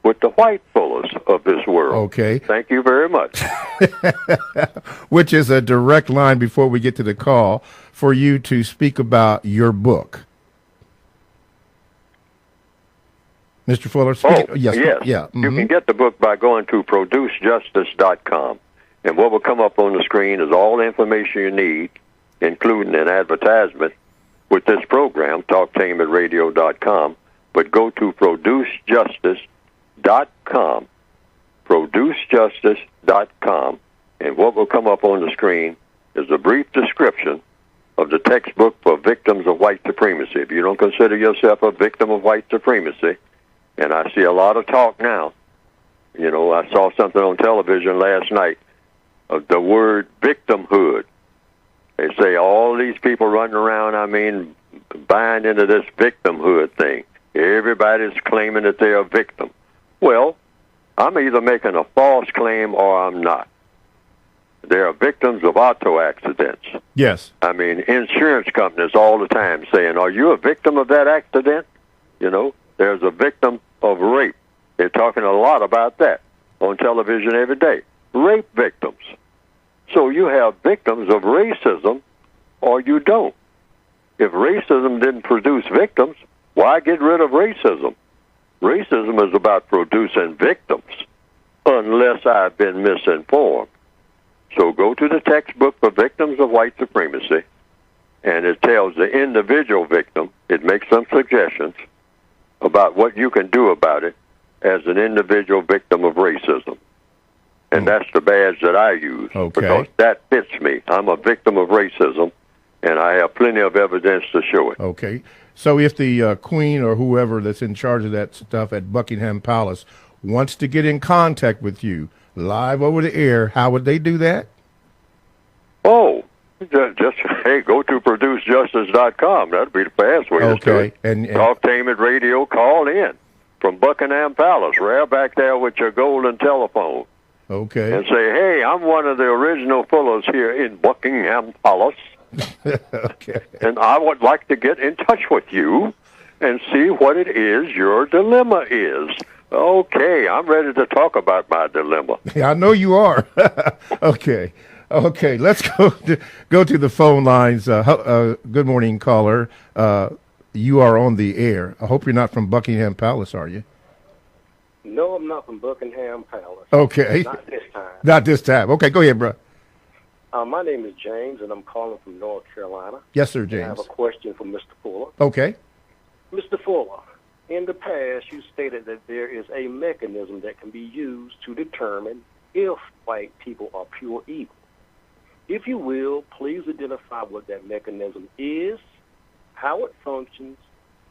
with the white Fullers of this world. Okay. Thank you very much. Which is a direct line before we get to the call for you to speak about your book. Mr. Fuller, yes. Yeah. Mm-hmm. You can get the book by going to producejustice.com. And what will come up on the screen is all the information you need, including an advertisement with this program, talktainmentradio.com. But go to producejustice.com, producejustice.com, and what will come up on the screen is a brief description of the textbook for victims of white supremacy. If you don't consider yourself a victim of white supremacy, and I see a lot of talk now, I saw something on television last night of the word victimhood. They say all these people running around, buying into this victimhood thing. Everybody's claiming that they're a victim. Well, I'm either making a false claim or I'm not. There are victims of auto accidents. Yes. Insurance companies all the time saying, are you a victim of that accident? There's a victim of rape. They're talking a lot about that on television every day. Rape victims. So you have victims of racism or you don't. If racism didn't produce victims, why get rid of racism? Racism is about producing victims, unless I've been misinformed. So go to the textbook for victims of white supremacy, and it tells the individual victim, it makes some suggestions about what you can do about it as an individual victim of racism. And that's the badge that I use, because that fits me. I'm a victim of racism, and I have plenty of evidence to show it. Okay. So if the Queen or whoever that's in charge of that stuff at Buckingham Palace wants to get in contact with you live over the air, how would they do that? Oh, just hey, go to producejustice.com. That'd be the fast way to do it. And Talk Tame It Radio, call in from Buckingham Palace, right back there with your golden telephone. Okay. And say, hey, I'm one of the original fellows here in Buckingham Palace. Okay. And I would like to get in touch with you and see what it is your dilemma is. Okay, I'm ready to talk about my dilemma. Yeah, I know you are. Okay. Okay, let's go to the phone lines. Good morning, caller. You are on the air. I hope you're not from Buckingham Palace, are you? No, I'm not from Buckingham Palace. Okay. Not this time. Not this time. Okay, go ahead, bro. My name is James, and I'm calling from North Carolina. Yes, sir, And I have James. a question for Mr. Fuller. Okay. Mr. Fuller, in the past, you stated that there is a mechanism that can be used to determine if white people are pure evil. If you will, please identify what that mechanism is, how it functions,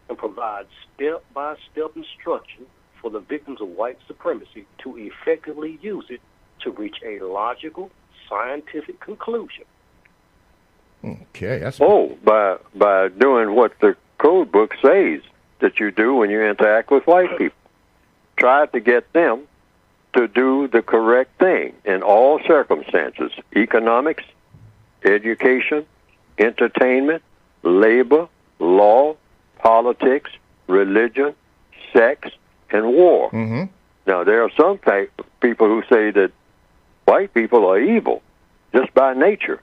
and provide step-by-step instruction for the victims of white supremacy to effectively use it to reach a logical, scientific conclusion. Okay. By doing what the code book says that you do when you interact with white people. Try to get them to do the correct thing in all circumstances: economics, education, entertainment, labor, law, politics, religion, sex, and war. Mm-hmm. Now, there are some people who say that white people are evil just by nature,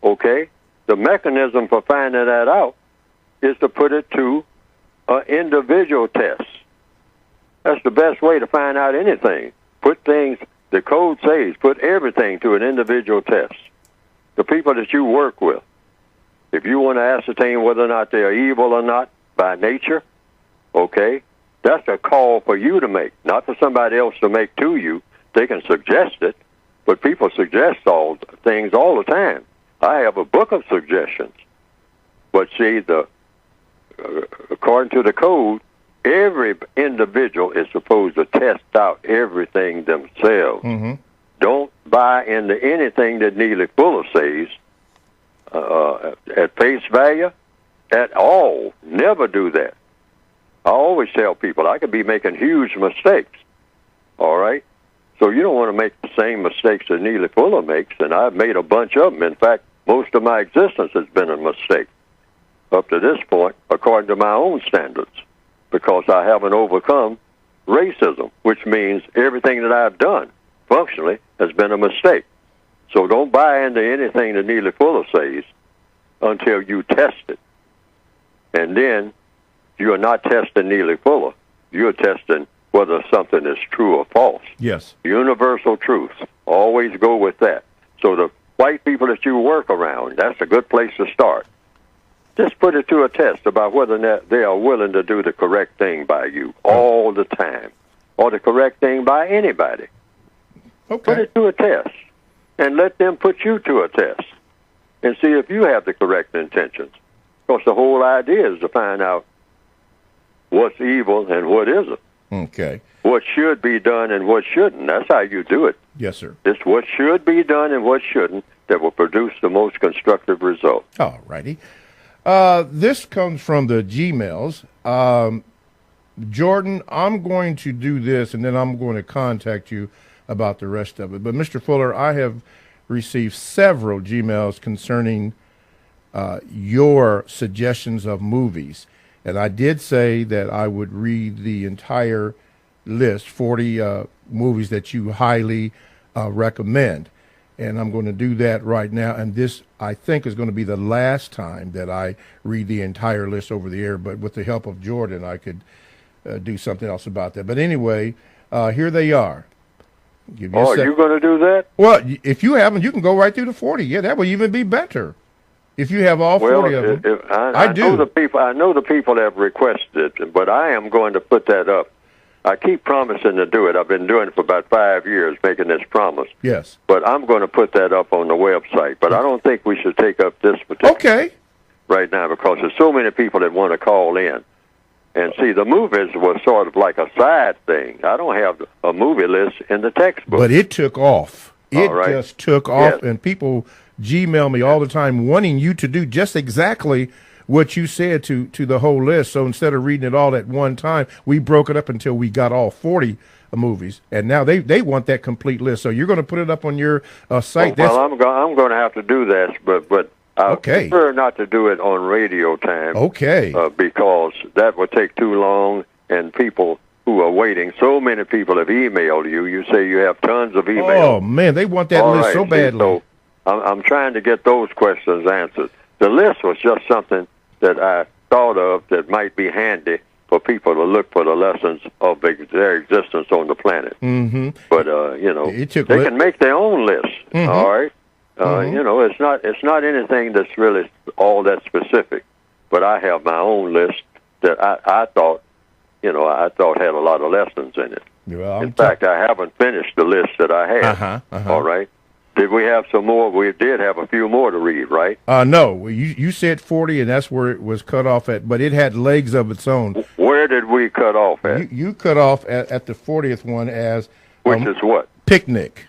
okay? The mechanism for finding that out is to put it to an individual test. That's the best way to find out anything. Put things, the code says, put everything to an individual test. The people that you work with, if you want to ascertain whether or not they're evil or not by nature, okay, that's a call for you to make, not for somebody else to make to you. They can suggest it, but people suggest things all the time. I have a book of suggestions. But see, according to the code, every individual is supposed to test out everything themselves. Mm-hmm. Don't buy into anything that Neely Fuller says at face value at all. Never do that. I always tell people I could be making huge mistakes, all right? So you don't want to make the same mistakes that Neely Fuller makes, and I've made a bunch of them. In fact, most of my existence has been a mistake up to this point, according to my own standards, because I haven't overcome racism, which means everything that I've done functionally has been a mistake. So don't buy into anything that Neely Fuller says until you test it. And then you are not testing Neely Fuller. You're testing whether something is true or false. Yes. Universal truths. Always go with that. So the white people that you work around, that's a good place to start. Just put it to a test about whether or not they are willing to do the correct thing by you all the time, or the correct thing by anybody. Okay. Put it to a test, and let them put you to a test, and see if you have the correct intentions. Because the whole idea is to find out what's evil and what isn't. Okay. What should be done and what shouldn't. That's how you do it. Yes, sir. It's what should be done and what shouldn't that will produce the most constructive result. All righty. This comes from the Gmails. Jordan, I'm going to do this, and then I'm going to contact you about the rest of it. But, Mr. Fuller, I have received several Gmails concerning your suggestions of movies. And I did say that I would read the entire list, 40 movies that you highly recommend. And I'm going to do that right now. And this, I think, is going to be the last time that I read the entire list over the air. But with the help of Jordan, I could do something else about that. But anyway, here they are. Give you are you going to do that? Well, if you haven't, you can go right through the 40. Yeah, that would even be better. If you have all 40 of them. I do. I know the people have requested it, but I am going to put that up. I keep promising to do it. I've been doing it for about 5 years, making this promise. Yes. But I'm going to put that up on the website. But I don't think we should take up this particular right now because there's so many people that want to call in. And see, the movies was sort of like a side thing. I don't have a movie list in the textbook. But it took off. It right. just took off, Yes. and people Gmail me all the time wanting you to do just exactly what you said to the whole list. So instead of reading it all at one time, we broke it up until we got all 40 movies, and now they want that complete list. So you're going to put it up on your site. Well, I'm going to have to do that, but I prefer not to do it on radio time. Okay. Because that would take too long, and people who are waiting, so many people have emailed you. You say you have tons of emails. Oh, man, they want that list so badly. So I'm trying to get those questions answered. The list was just something that I thought of that might be handy for people to look for the lessons of their existence on the planet. Mm-hmm. But they can make their own list. Mm-hmm. All right. It's not anything that's really all that specific. But I have my own list that I thought had a lot of lessons in it. Well, in fact, I haven't finished the list that I had. All right. Did we have some more? We did have a few more to read, right? No, you said 40, and that's where it was cut off at, but it had legs of its own. Where did we cut off at? You cut off at the 40th one as... Which is what? Picnic.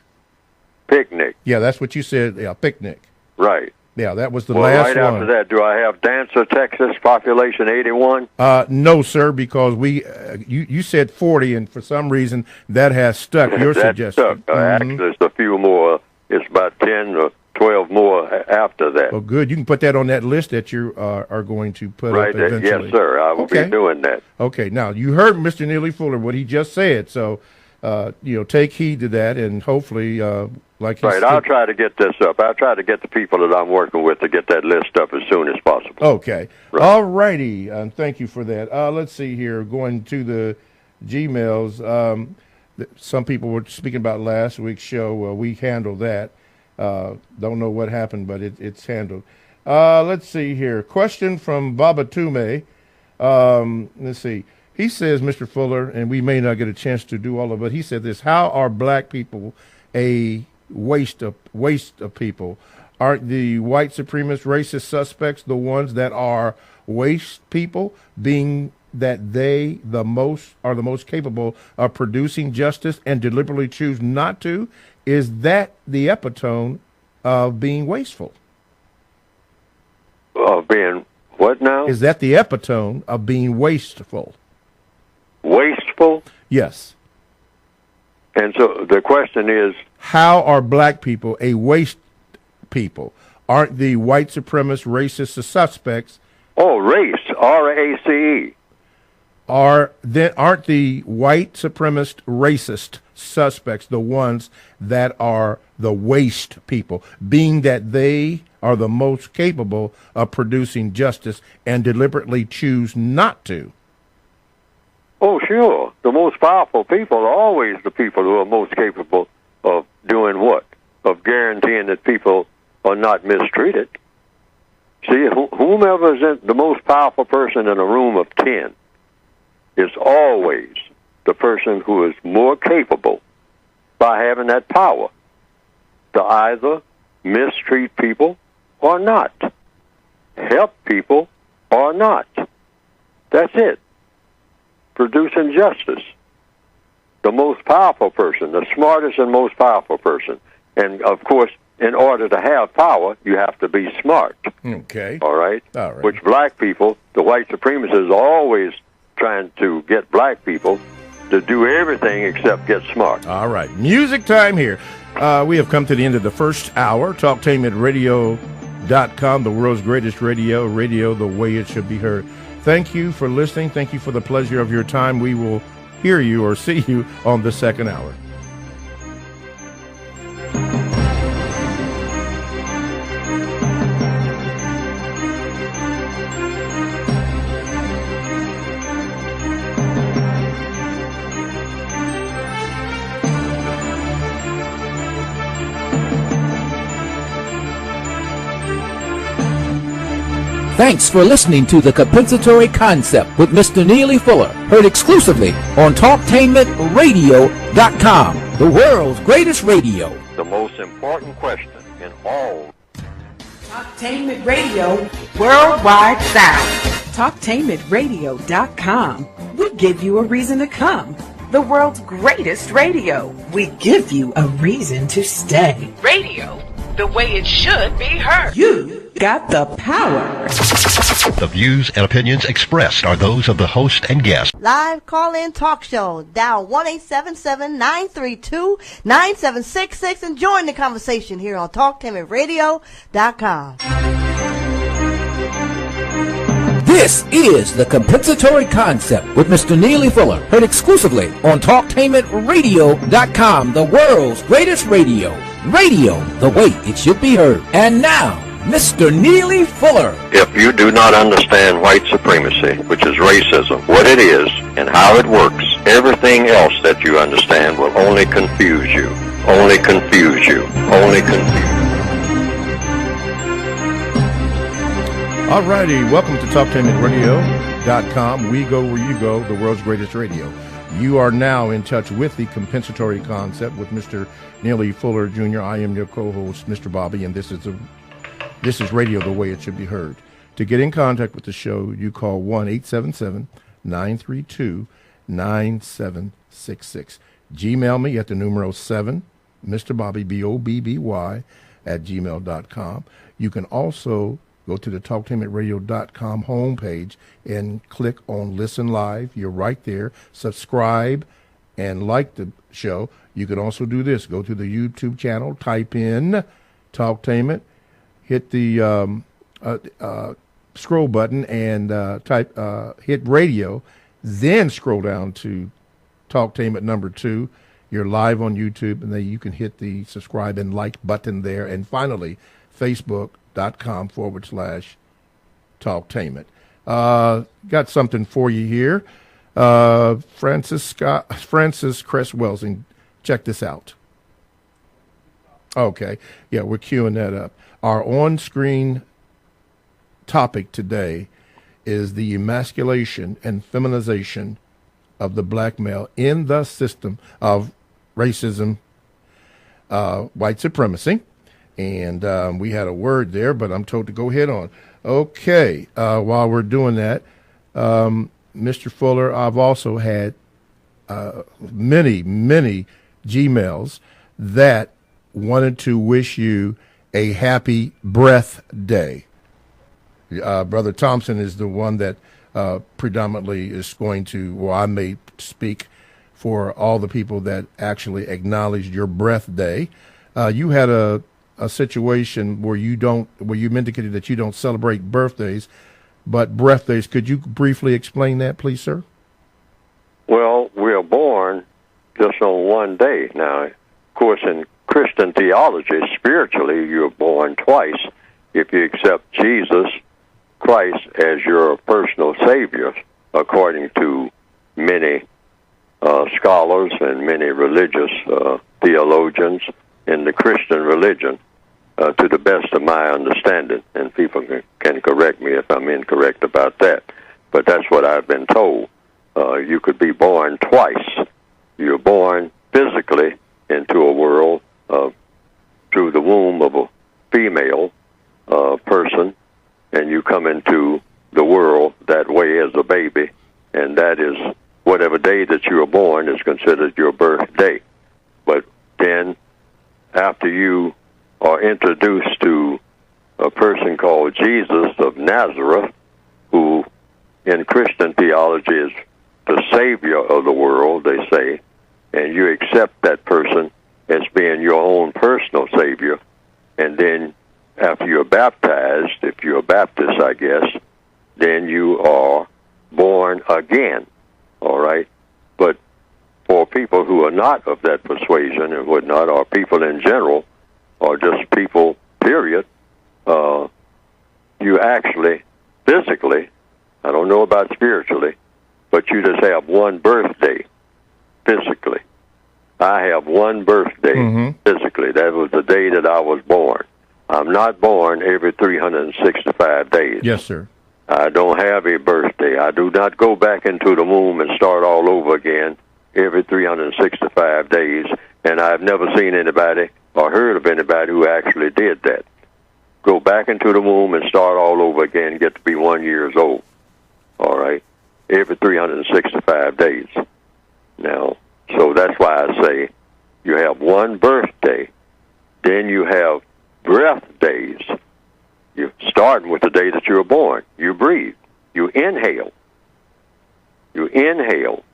Picnic. Yeah, that's what you said, picnic. Right. Yeah, that was the last right one. After that, do I have Dancer, Texas, population 81? No, sir, because you said 40, and for some reason that has stuck. Your suggestion. Stuck. Actually, there's a few more. It's about 10 or 12 more after that. Well, good. You can put that on that list that you are going to put up eventually. Yes, sir. I will be doing that. Okay. Now, you heard Mr. Neely Fuller, what he just said, so take heed to that, and hopefully, like he said. I'll try to get this up. I'll try to get the people that I'm working with to get that list up as soon as possible. Okay. Right. All righty. Thank you for that. Let's see here. Going to the Gmails. Some people were speaking about last week's show. We handled that. Don't know what happened, but it's handled. Let's see here. Question from Babatume. Let's see. He says, Mr. Fuller, and we may not get a chance to do all of it, he said this: how are black people a waste of people? Aren't the white supremacist racist suspects the ones that are waste people, being that they are the most capable of producing justice and deliberately choose not to? Is that the epitome of being wasteful? Of being what now? Is that the epitome of being wasteful? Wasteful? Yes. And so the question is, how are black people a waste people? Aren't the white supremacist racist the suspects? Oh, race, R-A-C-E. Aren't the white supremacist racist suspects the ones that are the waste people, being that they are the most capable of producing justice and deliberately choose not to? Oh, sure. The most powerful people are always the people who are most capable of doing what? Of guaranteeing that people are not mistreated. See, whomever is the most powerful person in a room of 10 is always the person who is more capable by having that power to either mistreat people or not, help people or not. That's it. Producing justice. The most powerful person, the smartest and most powerful person. And, of course, in order to have power, you have to be smart. Okay. All right? All right. Which black people, the white supremacists, are always trying to get black people to do everything except get smart. All right. Music time here. We have come to the end of the first hour. TalkTainmentRadio.com, the world's greatest radio the way it should be heard. Thank you for listening. Thank you for the pleasure of your time. We will hear you or see you on the second hour. Thanks for listening to The Compensatory Concept with Mr. Neely Fuller, heard exclusively on TalkTainmentRadio.com, the world's greatest radio. The most important question in all. Talktainment Radio Worldwide Sound. TalkTainmentRadio.com. We give you a reason to come. The world's greatest radio. We give you a reason to stay. Radio, the way it should be heard. You got the power. The views and opinions expressed are those of the host and guest. Live call-in talk show. Dial 1-877-932-9766 and join the conversation here on TalkTainmentRadio.com. This is The Compensatory Concept with Mr. Neely Fuller, heard exclusively on TalkTainmentRadio.com, the world's greatest radio. Radio, the way it should be heard. And now, Mr. Neely Fuller. If you do not understand white supremacy, which is racism, what it is and how it works, everything else that you understand will only confuse you. Only confuse you. Only confuse you. All righty, welcome to TalkTainmentRadio.com. We go where you go, the world's greatest radio. You are now in touch with the compensatory concept with Mr. Neely Fuller Jr. I am your co-host, Mr. Bobby, and this is radio the way it should be heard. To get in contact with the show, you call 1-877-932-9766. Gmail me at the numero 7, Mr. Bobby, BOBBY, at gmail.com. You can also go to the TalkTainmentRadio.com homepage and click on Listen Live. You're right there. Subscribe and like the show. You can also do this. Go to the YouTube channel, type in Talktainment, hit the scroll button and hit radio, then scroll down to Talktainment number 2. You're live on YouTube, and then you can hit the subscribe and like button there. And finally, Facebook.com/Talktainment. Got something for you here. Francis Cresswell's, and check this out. Okay. Yeah, we're queuing that up. Our on-screen topic today is the emasculation and feminization of the black male in the system of racism, white supremacy. And we had a word there, but I'm told to go ahead on. Okay, while we're doing that, Mr. Fuller, I've also had many Gmails that wanted to wish you a happy breath day. Brother Thompson is the one that predominantly is going to, well, I may speak for all the people that actually acknowledged your breath day. You had a situation where you indicated that you don't celebrate birthdays, but birthdays. Could you briefly explain that, please, sir? Well, we're born just on one day. Now, of course, in Christian theology, spiritually, you're born twice if you accept Jesus Christ as your personal Savior, according to many scholars and many religious theologians in the Christian religion, to the best of my understanding. And people can correct me if I'm incorrect about that, but that's what I've been told. You could be born twice. You're born physically into a world through the womb of a female person, and you come into the world that way as a baby, and that is whatever day that you were born is considered your birthday. But then, after you are introduced to a person called Jesus of Nazareth, who in Christian theology is the Savior of the world, they say, and you accept that person as being your own personal Savior, and then after you're baptized, if you're a Baptist, I guess, then you are born again, all right? But for people who are not of that persuasion and whatnot, or people in general, or just people, period, you actually, physically, I don't know about spiritually, but you just have one birthday, physically. I have one birthday, physically. That was the day that I was born. I'm not born every 365 days. Yes, sir. I don't have a birthday. I do not go back into the womb and start all over again every 365 days, and I've never seen anybody or heard of anybody who actually did that. Go back into the womb and start all over again, get to be 1 year old. all right, every 365 days. Now, so that's why I say you have one birthday, then you have breath days. You start with the day that you were born. You breathe. You inhale. You inhale,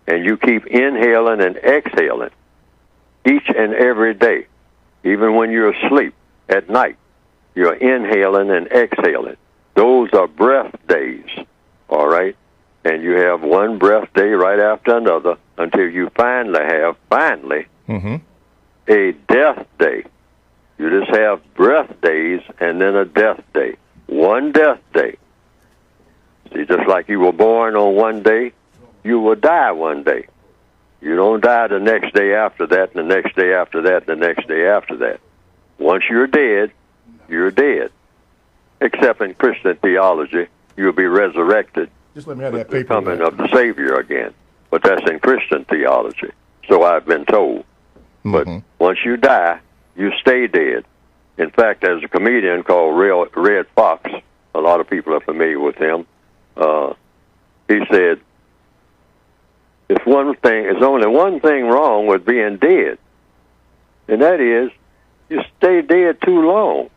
and you keep inhaling and exhaling each and every day, even when you're asleep at night. You're inhaling and exhaling. Those are breath days, all right? And you have one breath day right after another until you finally have, a death day. You just have breath days and then a death day. One death day. See, just like you were born on one day, you will die one day. You don't die the next day after that, and the next day after that, and the next day after that. Once you're dead, you're dead. Except in Christian theology, you'll be resurrected. Just let me have that the paper. Coming of the Savior again. But that's in Christian theology. So I've been told. But once you die, you stay dead. In fact, there's a comedian called Red Fox. A lot of people are familiar with him. He said, there's only one thing wrong with being dead, and that is you stay dead too long.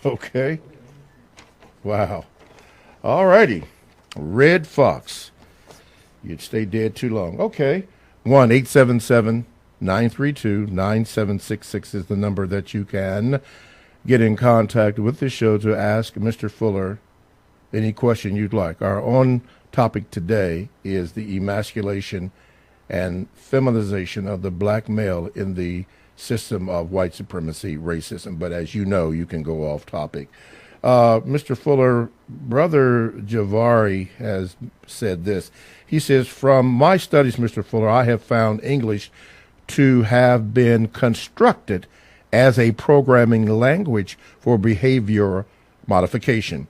Okay. Wow. All righty. Red Fox. You'd stay dead too long. Okay. 1-877-932-9766 is the number that you can get in contact with the show to ask Mr. Fuller any question you'd like. Our own topic today is the emasculation and feminization of the black male in the system of white supremacy, racism. But as you know, you can go off topic. Mr. Fuller, Brother Javari has said this. He says, from my studies, Mr. Fuller, I have found English to have been constructed as a programming language for behavior modification.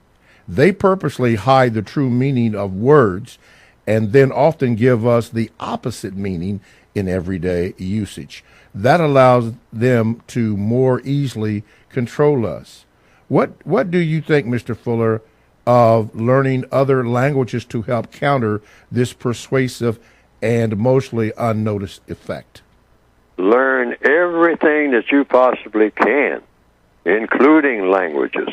They purposely hide the true meaning of words and then often give us the opposite meaning in everyday usage. That allows them to more easily control us. What do you think, Mr. Fuller, of learning other languages to help counter this persuasive and mostly unnoticed effect? Learn everything that you possibly can, including languages.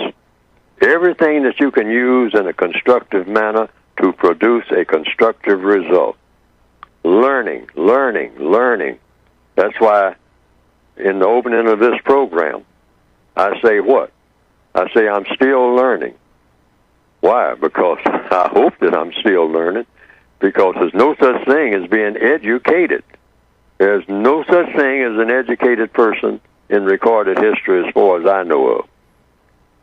Everything that you can use in a constructive manner to produce a constructive result. Learning, learning, learning. That's why in the opening of this program, I say what? I say I'm still learning. Why? Because I hope that I'm still learning, because there's no such thing as being educated. There's no such thing as an educated person in recorded history as far as I know of,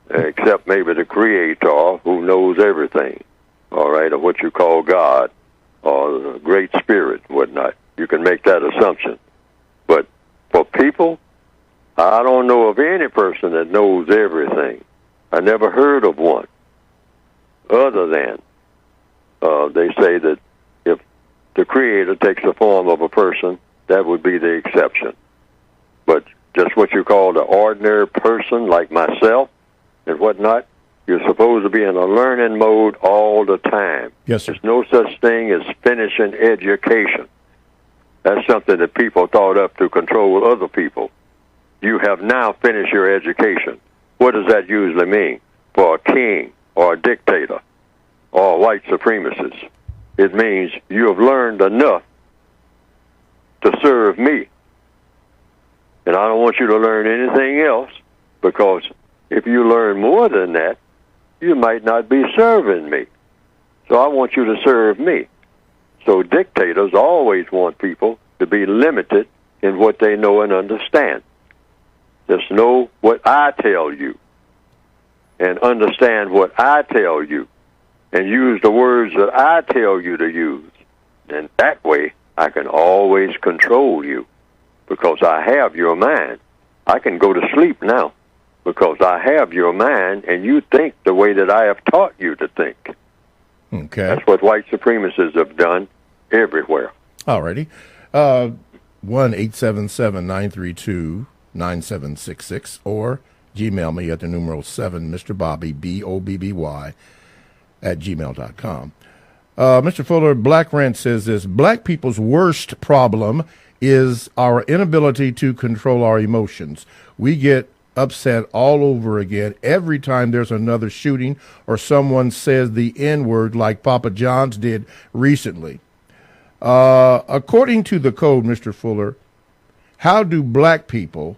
except maybe the Creator who knows everything, all right, or what you call God, or the Great Spirit, whatnot. You can make that assumption. But for people, I don't know of any person that knows everything. I never heard of one, other than they say that if the Creator takes the form of a person, that would be the exception. But just what you call the ordinary person, like myself and whatnot, you're supposed to be in a learning mode all the time. Yes, sir. There's no such thing as finishing education. That's something that people thought up to control other people. You have now finished your education. What does that usually mean for a king or a dictator or a white supremacist? It means you have learned enough to serve me. And I don't want you to learn anything else, because if you learn more than that, you might not be serving me. So I want you to serve me. So dictators always want people to be limited in what they know and understand. Just know what I tell you and understand what I tell you and use the words that I tell you to use. And that way, I can always control you, because I have your mind. I can go to sleep now because I have your mind, and you think the way that I have taught you to think. Okay. That's what white supremacists have done everywhere. All righty. 1-877-932-9766, or Gmail me at the numeral 7, Mr. Bobby, Bobby, at gmail.com. Mr. Fuller, Black Rant says this: black people's worst problem is our inability to control our emotions. We get upset all over again every time there's another shooting or someone says the N-word like Papa John's did recently. According to the code, Mr. Fuller, how do black people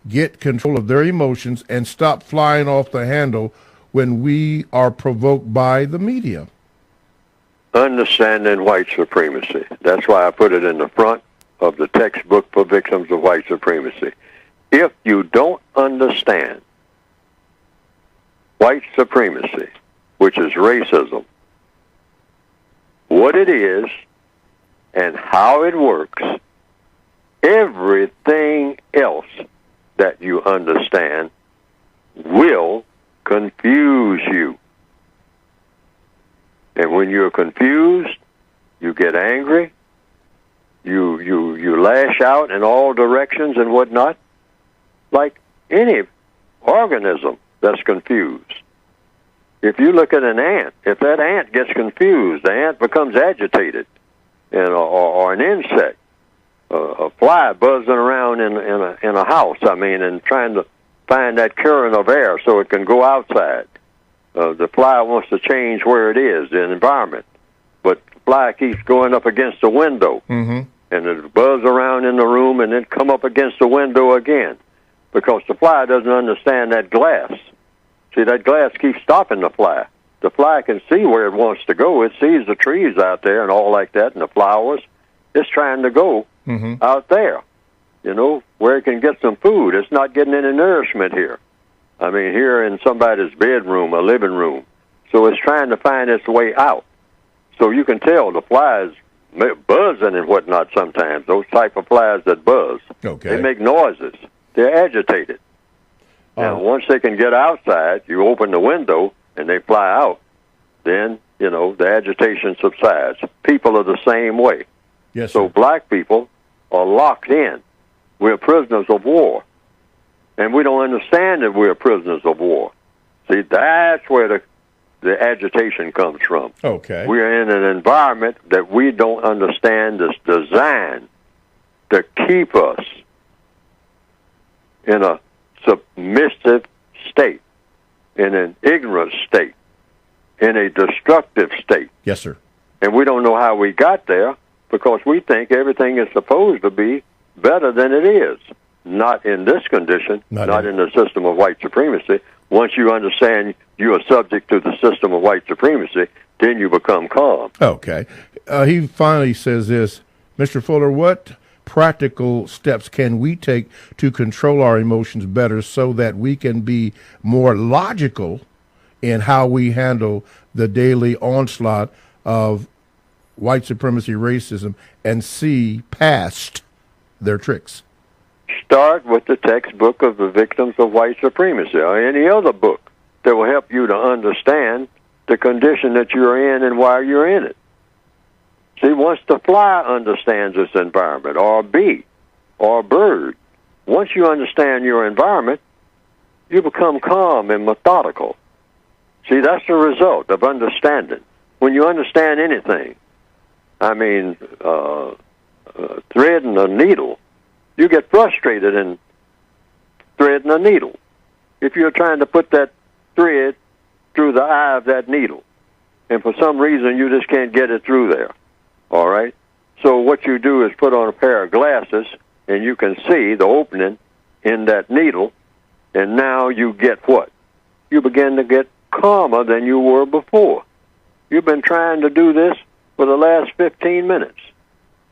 get control of their emotions and stop flying off the handle when we are provoked by the media? Understanding white supremacy. That's why I put it in the front of the textbook for victims of white supremacy. If you don't understand white supremacy, which is racism, what it is and how it works, everything else that you understand will confuse you. And when you're confused, you get angry, you lash out in all directions and whatnot, like any organism that's confused. If you look at an ant, if that ant gets confused, the ant becomes agitated, or an insect, a fly buzzing around in a house, and trying to find that current of air so it can go outside. The fly wants to change where it is, the environment, but the fly keeps going up against the window, and it buzz around in the room and then come up against the window again, because the fly doesn't understand that glass. See, that glass keeps stopping the fly. The fly can see where it wants to go. It sees the trees out there and all like that and the flowers. It's trying to go out there, where it can get some food. It's not getting any nourishment here. Here in somebody's bedroom or living room. So it's trying to find its way out. So you can tell the flies buzzing and whatnot sometimes, those type of flies that buzz. Okay. They make noises. They're agitated. Now, once they can get outside, you open the window and they fly out, then, the agitation subsides. People are the same way. Yes, so black people are locked in. We're prisoners of war. And we don't understand that we're prisoners of war. See, that's where the agitation comes from. Okay. We're in an environment that we don't understand is designed to keep us in a submissive state, in an ignorant state, in a destructive state. Yes, sir. And we don't know how we got there because we think everything is supposed to be better than it is. Not in this condition, not in the system of white supremacy. Once you understand you are subject to the system of white supremacy, then you become calm. Okay. He finally says this, Mr. Fuller, what practical steps can we take to control our emotions better so that we can be more logical in how we handle the daily onslaught of white supremacy, racism, and see past their tricks? Start with the textbook of the victims of white supremacy or any other book that will help you to understand the condition that you're in and why you're in it. See, once the fly understands its environment, or a bee, or a bird, once you understand your environment, you become calm and methodical. See, that's the result of understanding. When you understand anything, threading a needle, you get frustrated in threading a needle. If you're trying to put that thread through the eye of that needle, and for some reason you just can't get it through there, all right? So what you do is put on a pair of glasses, and you can see the opening in that needle, and now you get what? You begin to get calmer than you were before. You've been trying to do this for the last 15 minutes.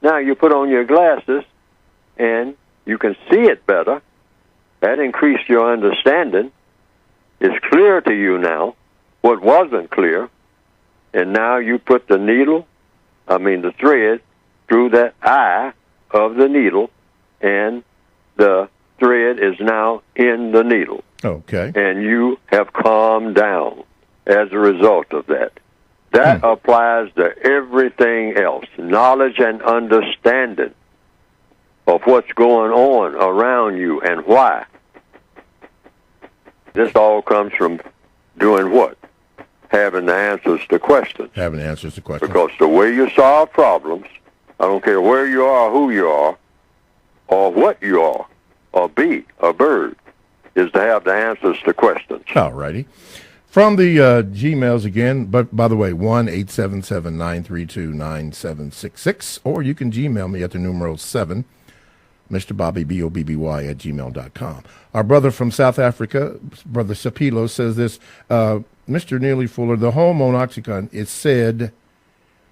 Now you put on your glasses, and you can see it better. That increased your understanding. It's clear to you now what wasn't clear. And now you put the thread through that eye of the needle, and the thread is now in the needle. Okay. And you have calmed down as a result of that. That applies to everything else. Knowledge and understanding of what's going on around you and why. This all comes from doing what? having the answers to questions. Having answers to questions. Because the way you solve problems, I don't care where you are, who you are, or what you are, or be a bird, is to have the answers to questions. All righty. From the Gmails again, but by the way, 1-877-932-9766, or you can Gmail me at the numeral 7, Mr. Bobby, B-O-B-B-Y, at gmail.com. Our brother from South Africa, Brother Sapilo, says this, Mr. Neely Fuller, the hormone oxytocin is said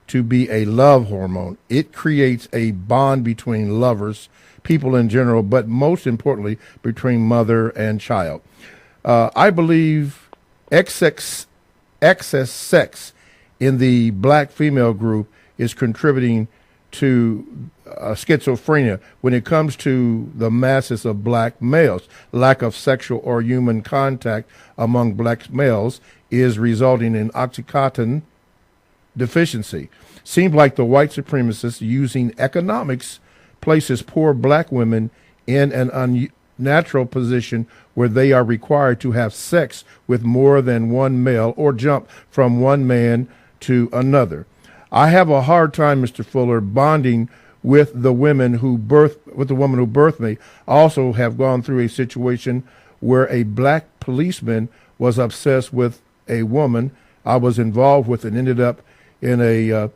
to be a love hormone. It creates a bond between lovers, people in general, but most importantly, between mother and child. I believe excess sex in the black female group is contributing to schizophrenia when it comes to the masses of black males. Lack of sexual or human contact among black males is resulting in oxytocin deficiency. Seems like the white supremacists using economics places poor black women in an unnatural position where they are required to have sex with more than one male or jump from one man to another. I have a hard time, Mr. Fuller, bonding with the woman who birthed me. I also have gone through a situation where a black policeman was obsessed with a woman I was involved with and ended up in a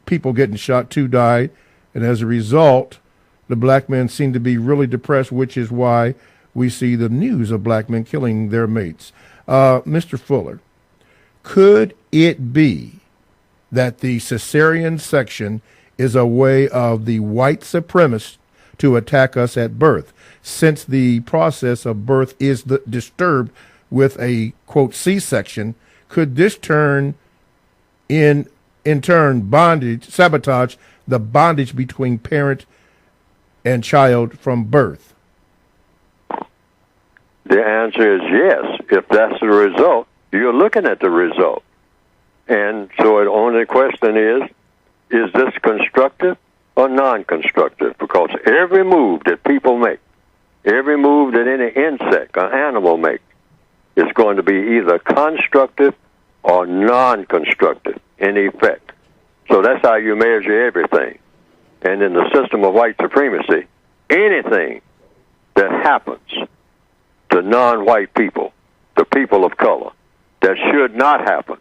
people getting shot, 2 died, and as a result, the black men seem to be really depressed, which is why we see the news of black men killing their mates. Mr. Fuller, could it be that the cesarean section is a way of the white supremacists to attack us at birth? Since the process of birth is disturbed with a, quote, C-section, could this turn in turn sabotage the bondage between parent and child from birth? The answer is yes. If that's the result, you're looking at the result. And so the only question is this constructive or non-constructive? Because every move that people make, every move that any insect or animal makes, is going to be either constructive or non-constructive in effect. So that's how you measure everything. And in the system of white supremacy, anything that happens to non-white people, the people of color, that should not happen,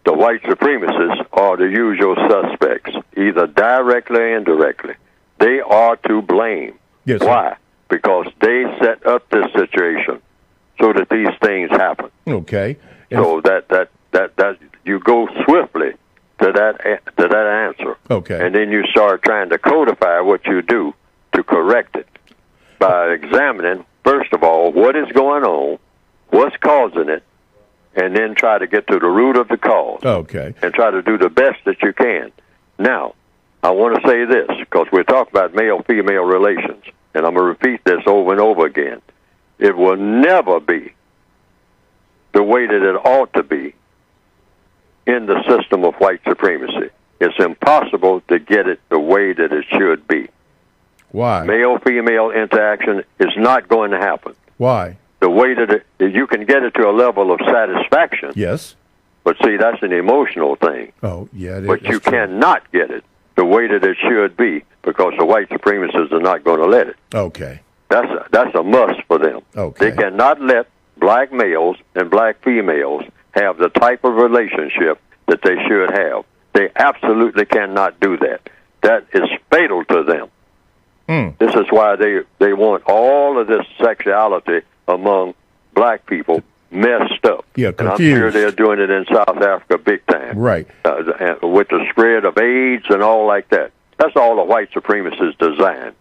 the white supremacists are the usual suspects, either directly or indirectly. They are to blame. Yes, why? Because they set up this situation so that these things happen. Okay. So that you go swiftly to that answer. Okay. And then you start trying to codify what you do to correct it by examining, first of all, what is going on, what's causing it, and then try to get to the root of the cause. Okay. And try to do the best that you can. Now, I want to say this, because we're talking about male-female relations, and I'm going to repeat this over and over again. It will never be the way that it ought to be in the system of white supremacy. It's impossible to get it the way that it should be. Why? Male-female interaction is not going to happen. Why? The way that you can get it to a level of satisfaction. Yes. But see, that's an emotional thing. Oh, yeah. But you cannot get it the way that it should be because the white supremacists are not going to let it. Okay. That's a must for them. Okay. They cannot let black males and black females have the type of relationship that they should have. They absolutely cannot do that. That is fatal to them. This is why they want all of this sexuality among black people messed up. Yeah, and I'm sure confused. they're doing it in South Africa big time. Right. With the spread of AIDS and all like that. That's all the white supremacists designed.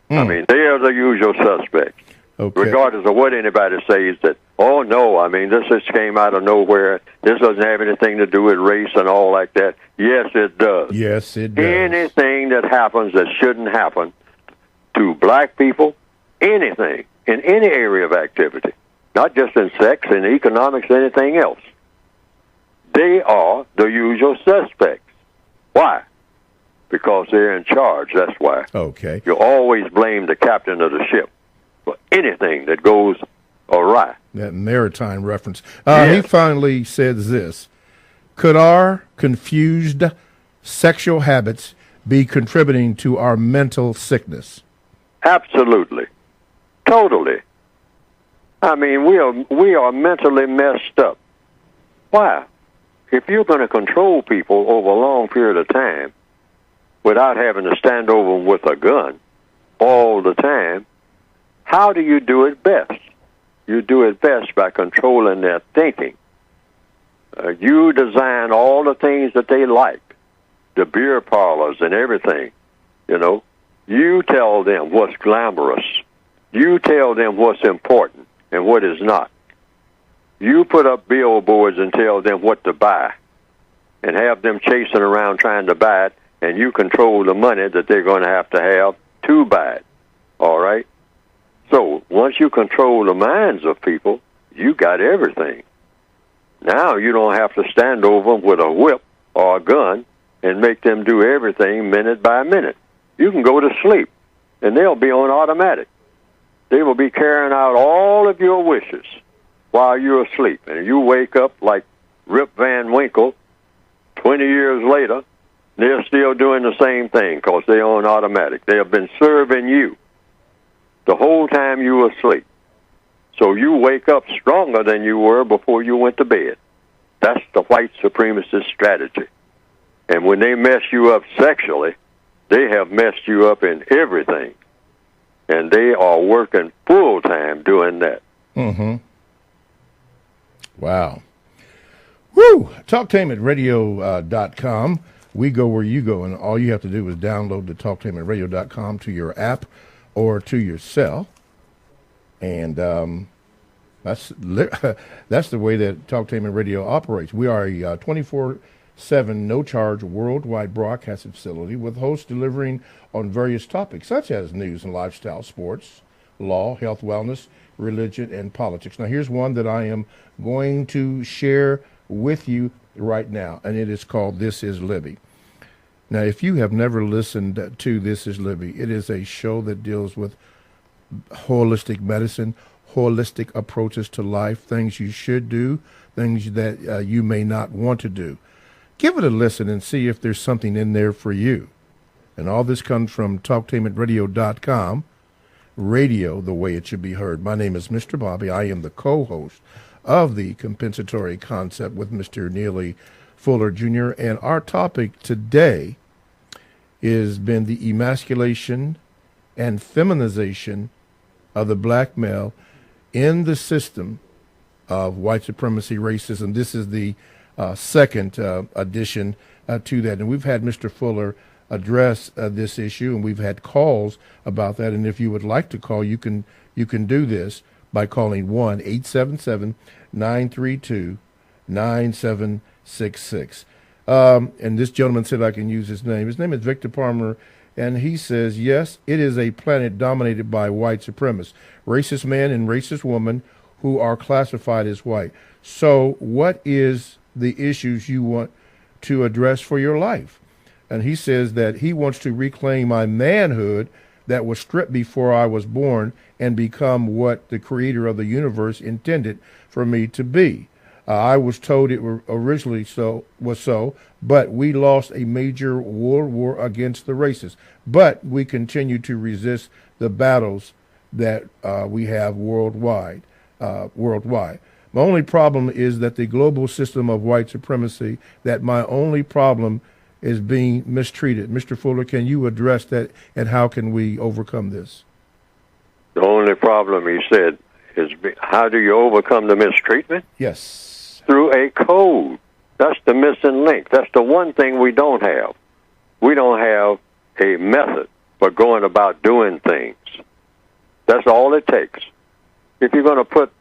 I mean, they are the usual suspects. Okay. Regardless of what anybody says that, oh, no, I mean, this just came out of nowhere. This doesn't have anything to do with race and all like that. Yes, it does. Yes, it does. Anything that happens that shouldn't happen to black people, anything, in any area of activity, not just in sex, in economics, anything else, they are the usual suspects. Why? Because they're in charge, that's why. Okay. You always blame the captain of the ship for anything that goes All right. That maritime reference. Yes. He finally says this: could our confused sexual habits be contributing to our mental sickness? Absolutely. Totally. I mean, we are mentally messed up. Why? If you're going to control people over a long period of time without having to stand over them with a gun all the time, how do you do it best? You do it best by controlling their thinking. You design all the things that they like, the beer parlors and everything, you know. You tell them what's glamorous. You tell them what's important and what is not. You put up billboards and tell them what to buy and have them chasing around trying to buy it, and you control the money that they're going to have to buy it. All right? So once you control the minds of people, you got everything. Now you don't have to stand over them with a whip or a gun and make them do everything minute by minute. You can go to sleep, and they'll be on automatic. They will be carrying out all of your wishes while you're asleep. And you wake up like Rip Van Winkle 20 years later, they're still doing the same thing because they're on automatic. They have been serving you the whole time you were asleep. So you wake up stronger than you were before you went to bed. That's the white supremacist strategy. And when they mess you up sexually, they have messed you up in everything. And they are working full time doing that. Mm-hmm. Wow. Woo! TalkTainmentRadio.com. We go where you go, and all you have to do is download the TalkTainmentRadio.com to your app or to your cell. And that's the way that Talktainment Radio operates. We are a 24/7, no-charge, worldwide broadcast facility with hosts delivering on various topics such as news and lifestyle, sports, law, health, wellness, religion, and politics. Now, here's one that I am going to share with you right now, and it is called This Is Libby. Now, if you have never listened to This Is Libby, it is a show that deals with holistic medicine, holistic approaches to life, things you should do, things that you may not want to do. Give it a listen and see if there's something in there for you. And all this comes from TalkTainmentRadio.com, radio the way it should be heard. My name is Mr. Bobby. I am the co-host of the Compensatory Concept with Mr. Neely Fuller Jr. And our topic today has been the emasculation and feminization of the black male in the system of white supremacy racism. This is the second addition to that. And we've had Mr. Fuller address this issue, and we've had calls about that. And if you would like to call, you can do this by calling 1-877-932-9766. And this gentleman said I can use his name. His name is Victor Palmer, and he says, yes, it is a planet dominated by white supremacists, racist men and racist women who are classified as white. So what is the issues you want to address for your life? And he says that he wants to reclaim my manhood that was stripped before I was born and become what the creator of the universe intended for me to be. I was told it were originally was so, but we lost a major world war against the racists. But we continue to resist the battles that we have worldwide. My only problem is that the global system of white supremacy, that my only problem is being mistreated. Mr. Fuller, can you address that, and how can we overcome this? The only problem, he said, is how do you overcome the mistreatment? Yes. Through a code. That's the missing link. That's the one thing we don't have. We don't have a method for going about doing things. That's all it takes. If you're going to put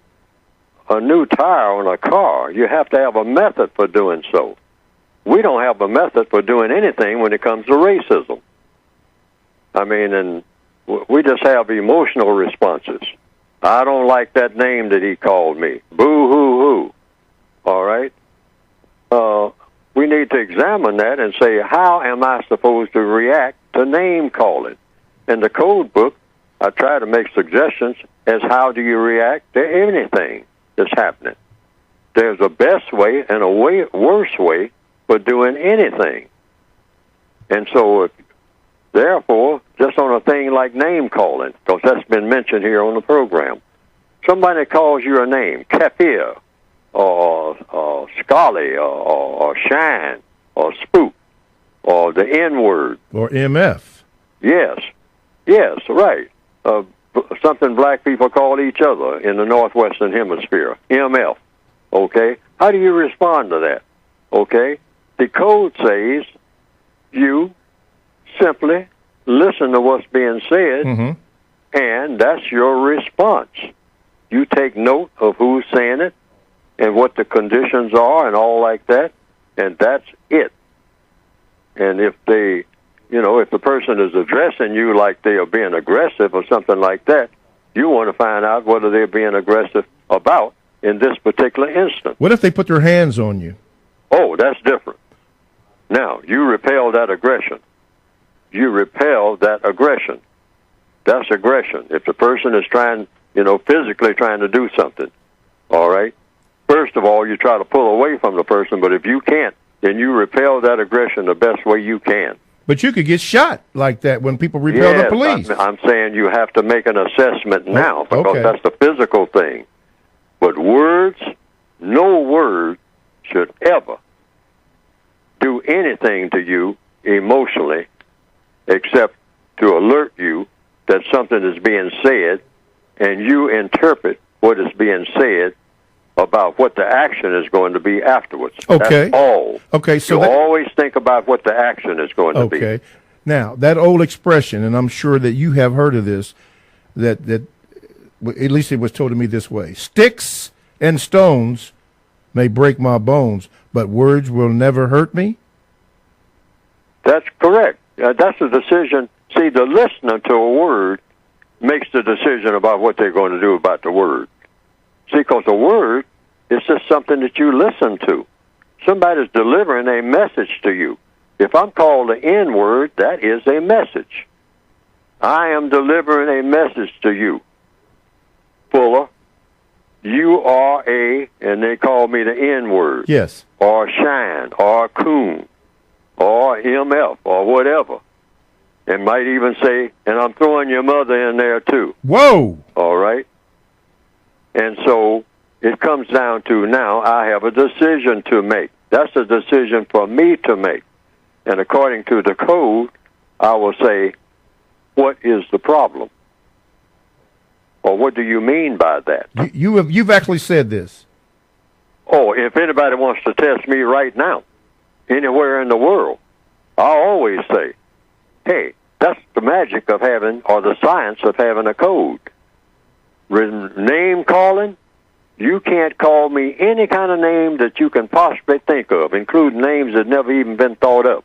a new tire on a car, you have to have a method for doing so. We don't have a method for doing anything when it comes to racism. I mean, and we just have emotional responses. I don't like that name that he called me. Boo-hoo-hoo. All right? We need to examine that and say, how am I supposed to react to name calling? And the code book I try to make suggestions as how do you react to anything that's happening. There's a best way and a worse way for doing anything. And so, therefore, just on a thing like name calling, because that's been mentioned here on the program, somebody calls you a name, Kafir, or Scully, or Shine, or Spook, or the N-word. Or MF. Yes, right. Something black people call each other in the Northwestern Hemisphere, MF. Okay? How do you respond to that? Okay? The code says you simply listen to what's being said, and that's your response. You take note of who's saying it and what the conditions are and all like that, and that's it. And if they, if the person is addressing you like they are being aggressive or something like that, you want to find out whether they're being aggressive about in this particular instance. What if they put their hands on you? Oh, that's different. Now, you repel that aggression. That's aggression. If the person is trying, physically trying to do something, all right? First of all, you try to pull away from the person, but if you can't, then you repel that aggression the best way you can. But you could get shot like that when people repel the police. I'm saying you have to make an assessment now because that's the physical thing. But words, no word should ever do anything to you emotionally except to alert you that something is being said, and you interpret what is being said about what the action is going to be afterwards. Okay. That's all. Okay, so you always think about what the action is going to be. Okay. Now, that old expression, and I'm sure that you have heard of this, that at least it was told to me this way: sticks and stones may break my bones, but words will never hurt me. That's correct. That's a decision. See, the listener to a word makes the decision about what they're going to do about the word. See, because a word is just something that you listen to. Somebody's delivering a message to you. If I'm called the N-word, that is a message. I am delivering a message to you. Fuller, you are and they call me the N-word. Yes. Or Shine, or Coon, or MF, or whatever. And might even say, and I'm throwing your mother in there too. Whoa! All right? And so it comes down to now I have a decision to make. That's a decision for me to make. And according to the code, I will say, what is the problem? Or what do you mean by that? You've actually said this. Oh, if anybody wants to test me right now, anywhere in the world, I always say, hey, that's the magic of having, or the science of having a code. Name calling, you can't call me any kind of name that you can possibly think of, including names that never even been thought of.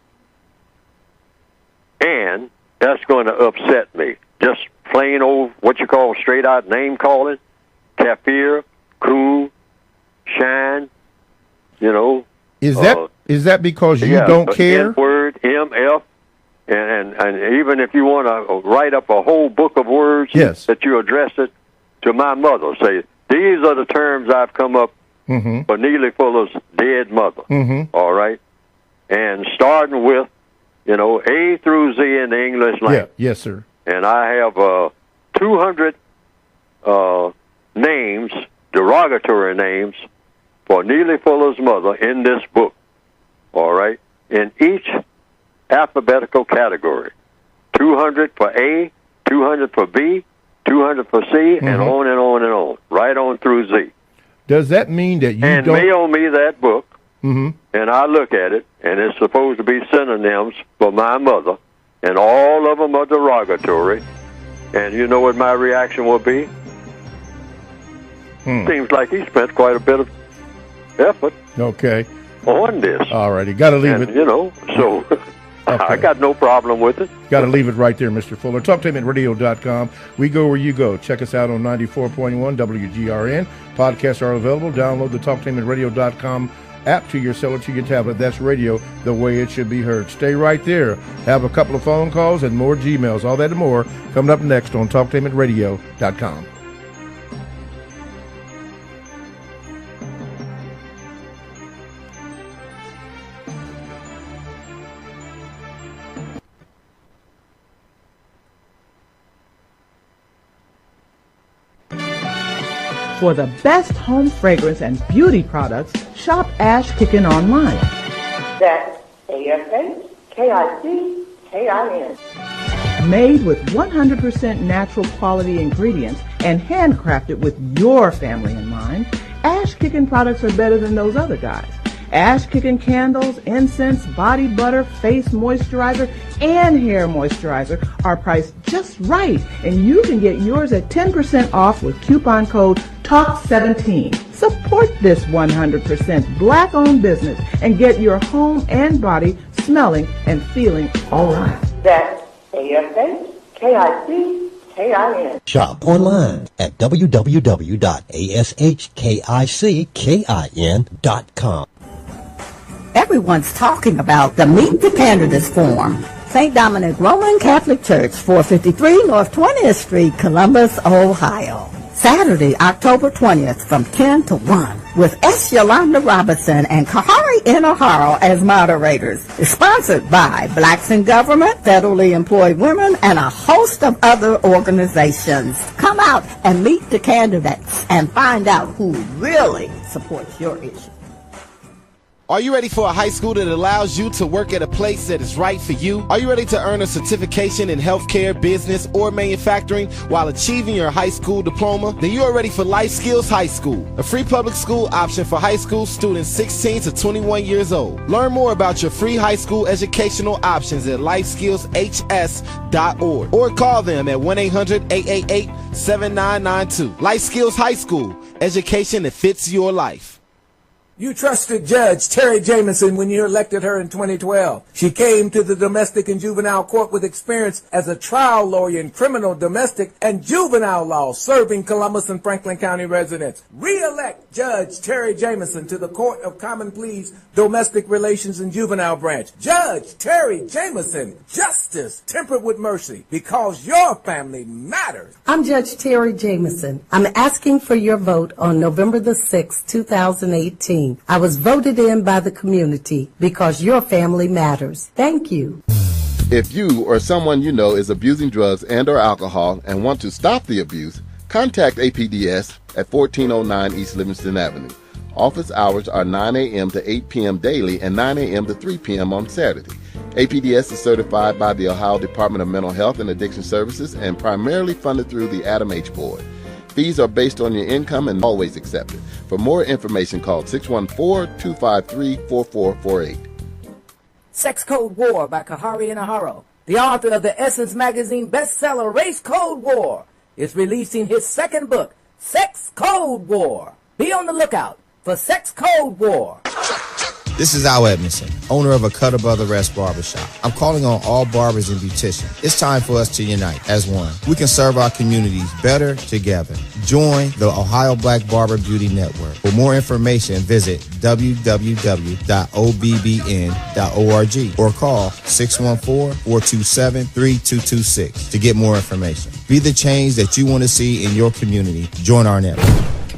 And that's going to upset me. Just plain old, what you call straight out name calling, Kafir, Coon, Shine, Is that because you don't care? N-word, MF, and even if you want to write up a whole book of words that you address it to my mother, say, these are the terms I've come up for Neely Fuller's dead mother, all right? And starting with, A through Z in the English language. Yeah. Yes, sir. And I have 200 names, derogatory names, for Neely Fuller's mother in this book, all right, in each alphabetical category. 200 for A, 200 for B, 200 for C, and on and on and on, right on through Z. Does that mean that you and don't... mail me that book, and I look at it, and it's supposed to be synonyms for my mother, and all of them are derogatory, and you know what my reaction will be? Seems like he spent quite a bit of effort on this. All right, you got to leave it. So I got no problem with it. Got to leave it right there, Mr. Fuller. TalkTainMenRadio.com. We go where you go. Check us out on 94.1 WGRN. Podcasts are available. Download the TalkTainMenRadio.com app to your cell or to your tablet. That's radio, the way it should be heard. Stay right there. Have a couple of phone calls and more Gmails. All that and more coming up next on TalkTainmentRadio.com. For the best home fragrance and beauty products, shop Ash Kickin online. That's ASHKICKIN. Made with 100% natural quality ingredients and handcrafted with your family in mind, Ash Kickin products are better than those other guys. Ash Kickin candles, incense, body butter, face moisturizer, and hair moisturizer are priced just right, and you can get yours at 10% off with coupon code TALK17. Support this 100% black-owned business and get your home and body smelling and feeling all right. That's ASHKICKIN. Shop online at www.ashkickin.com. Everyone's talking about the Meet the Candidates form. St. Dominic Roman Catholic Church, 453 North 20th Street, Columbus, Ohio. Saturday, October 20th from 10 to 1 with S. Yolanda Robinson and Kahari Inoharo as moderators. It's sponsored by Blacks in Government, Federally Employed Women, and a host of other organizations. Come out and meet the candidates and find out who really supports your issue. Are you ready for a high school that allows you to work at a place that is right for you? Are you ready to earn a certification in healthcare, business, or manufacturing while achieving your high school diploma? Then you are ready for Life Skills High School, a free public school option for high school students 16 to 21 years old. Learn more about your free high school educational options at lifeskillshs.org or call them at 1-800-888-7992. Life Skills High School, education that fits your life. You trusted Judge Terry Jamison when you elected her in 2012. She came to the domestic and juvenile court with experience as a trial lawyer in criminal, domestic, and juvenile law, serving Columbus and Franklin County residents. Re-elect Judge Terry Jamison to the Court of Common Pleas, Domestic Relations and Juvenile Branch. Judge Terry Jamison, justice tempered with mercy, because your family matters. I'm Judge Terry Jamison. I'm asking for your vote on November the 6th, 2018. I was voted in by the community because your family matters. Thank you. If you or someone you know is abusing drugs and or alcohol and want to stop the abuse, contact APDS at 1409 East Livingston Avenue. Office hours are 9 a.m. to 8 p.m. daily and 9 a.m. to 3 p.m. on Saturday. APDS is certified by the Ohio Department of Mental Health and Addiction Services and primarily funded through the Adam H. Board. Fees are based on your income and always accepted. For more information, call 614-253-4448. Sex Code War by Kahari Inoharo, the author of the Essence magazine bestseller Race Code War, is releasing his second book, Sex Code War. Be on the lookout for Sex Code War. This is Al Edmondson, owner of a Cutter Brother Rest Barbershop. I'm calling on all barbers and beauticians. It's time for us to unite as one. We can serve our communities better together. Join the Ohio Black Barber Beauty Network. For more information, visit www.obbn.org or call 614-427-3226 to get more information. Be the change that you want to see in your community. Join our network.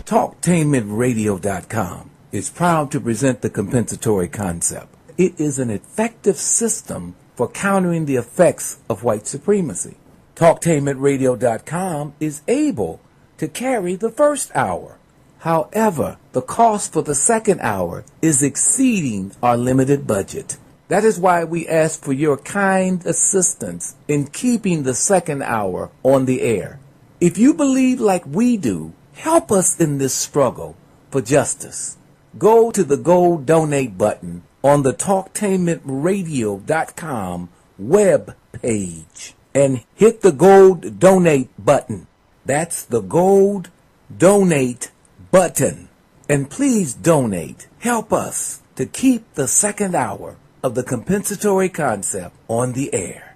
TalkTainmentRadio.com is proud to present the compensatory concept. It is an effective system for countering the effects of white supremacy. TalkTainmentRadio.com is able to carry the first hour. However, the cost for the second hour is exceeding our limited budget. That is why we ask for your kind assistance in keeping the second hour on the air. If you believe like we do, help us in this struggle for justice. Go to the Gold Donate button on the TalkTainmentRadio.com web page and hit the Gold Donate button. That's the Gold Donate button. And please donate. Help us to keep the second hour of the compensatory concept on the air.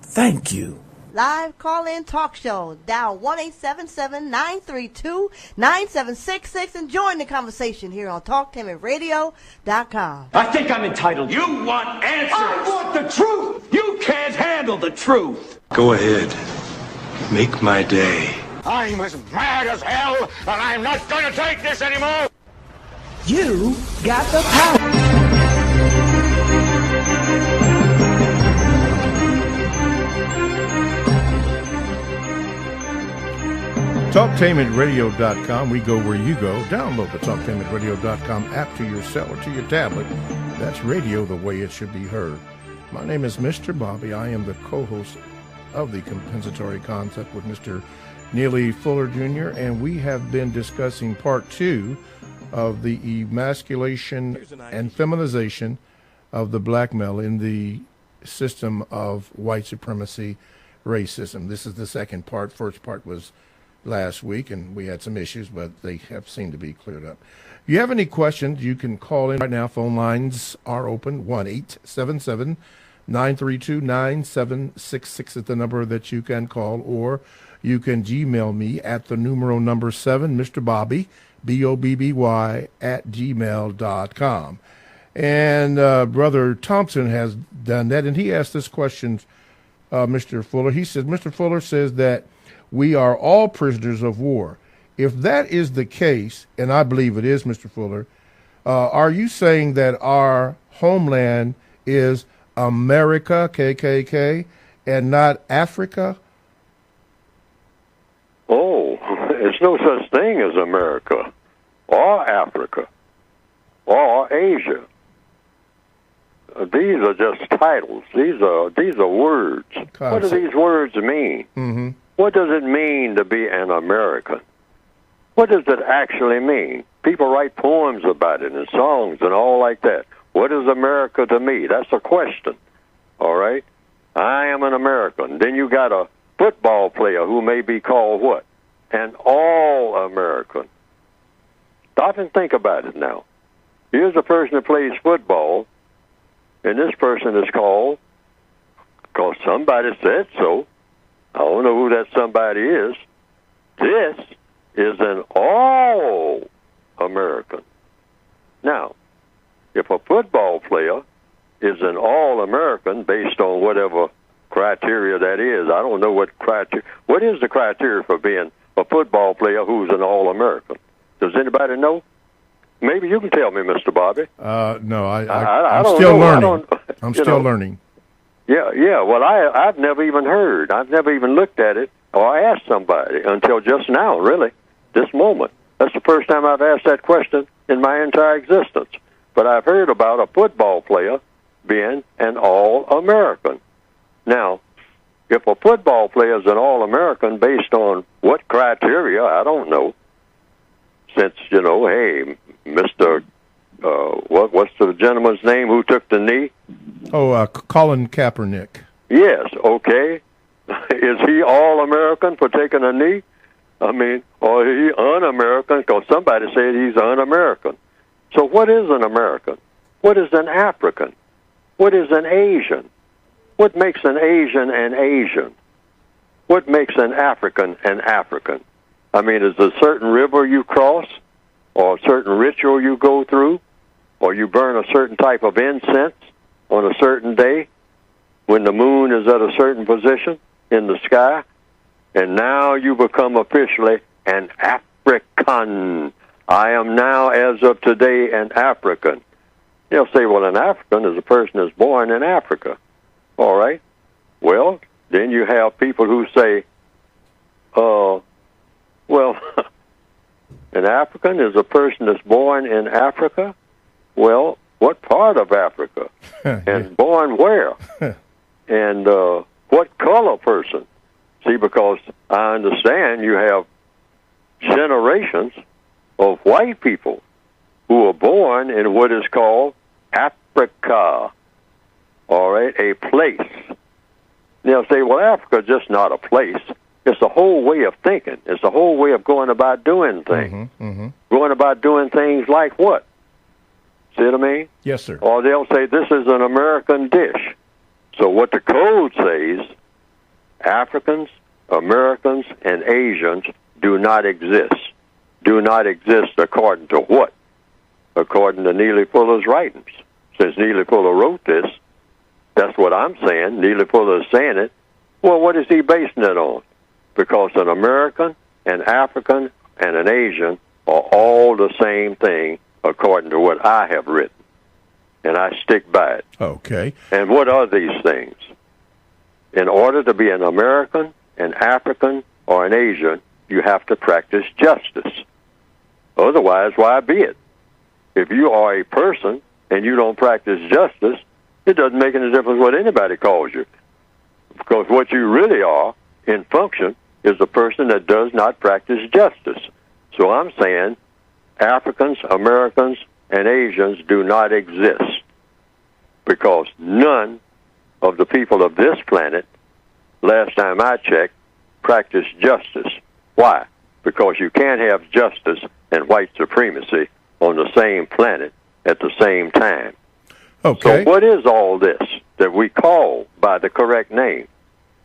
Thank you. Live call-in talk show. Dial 1-877-932-9766 and join the conversation here on TalkTimidRadio.com. I think I'm entitled. You want answers. I want the truth. You can't handle the truth. Go ahead. Make my day. I'm as mad as hell, and I'm not going to take this anymore. You got the power. TalkTainmentRadio.com. We go where you go. Download the TalkTainmentRadio.com app to your cell or to your tablet. That's radio the way it should be heard. My name is Mr. Bobby. I am the co-host of the Compensatory Concept with Mr. Neely Fuller Jr., and we have been discussing part 2 of the emasculation and feminization of the black male in the system of white supremacy racism. This is the second part. First part was last week, and we had some issues, but they have seemed to be cleared up. If you have any questions, you can call in right now. Phone lines are open. 1-877-932-9766 is the number that you can call, or you can Gmail me at the numero number 7, Mr. Bobby, BOBBY, @gmail.com. And Brother Thompson has done that, and he asked this question, Mr. Fuller. He says, Mr. Fuller says that we are all prisoners of war. If that is the case, and I believe it is, Mr. Fuller, are you saying that our homeland is America, KKK, and not Africa? Oh, there's no such thing as America, or Africa, or Asia. These are just titles. These are words. What do these words mean? Mm-hmm. What does it mean to be an American? What does it actually mean? People write poems about it and songs and all like that. What is America to me? That's a question. All right? I am an American. Then you got a football player who may be called what? An All-American. Stop and think about it now. Here's a person that plays football, and this person is called, because somebody said so. I don't know who that somebody is. This is an All-American. Now, if a football player is an All-American based on whatever criteria that is, I don't know what criteria. What is the criteria for being a football player who's an All-American? Does anybody know? Maybe you can tell me, Mr. Bobby. No, I'm still learning. I'm still learning. Yeah. Well, I've never even heard. I've never even looked at it or asked somebody until just now, really, this moment. That's the first time I've asked that question in my entire existence. But I've heard about a football player being an All-American. Now, if a football player is an All-American based on what criteria, I don't know. Since, hey, Mr. What's the gentleman's name who took the knee? Oh, Colin Kaepernick. Yes, okay. Is he All-American for taking a knee? I mean, or is he un-American? Because somebody said he's un-American. So what is an American? What is an African? What is an Asian? What makes an Asian an Asian? What makes an African an African? I mean, is there a certain river you cross, or a certain ritual you go through, or you burn a certain type of incense on a certain day when the moon is at a certain position in the sky, and now you become officially an African. I am now, as of today, an African. They'll say, well, an African is a person that's born in Africa. All right. Well, then you have people who say, well, an African is a person that's born in Africa? Well, what part of Africa? And born where? And what color person? See, because I understand you have generations of white people who are born in what is called Africa, all right, a place. They'll say, well, Africa is just not a place. It's a whole way of thinking. It's a whole way of going about doing things. Going about doing things like what? See what I mean? Yes, sir. Or they'll say, this is an American dish. So what the code says, Africans, Americans, and Asians do not exist. Do not exist according to what? According to Neely Fuller's writings. Since Neely Fuller wrote this, that's what I'm saying. Neely Fuller is saying it. Well, what is he basing it on? Because an American, an African, and an Asian are all the same thing according to what I have written. And I stick by it. Okay. And what are these things? In order to be an American, an African, or an Asian, you have to practice justice. Otherwise, why be it? If you are a person and you don't practice justice, it doesn't make any difference what anybody calls you. Because what you really are, in function, is a person that does not practice justice. So I'm saying Africans, Americans, and Asians do not exist. Because none of the people of this planet, last time I checked, practice justice. Why? Because you can't have justice and white supremacy on the same planet at the same time. Okay. So what is all this that we call by the correct name?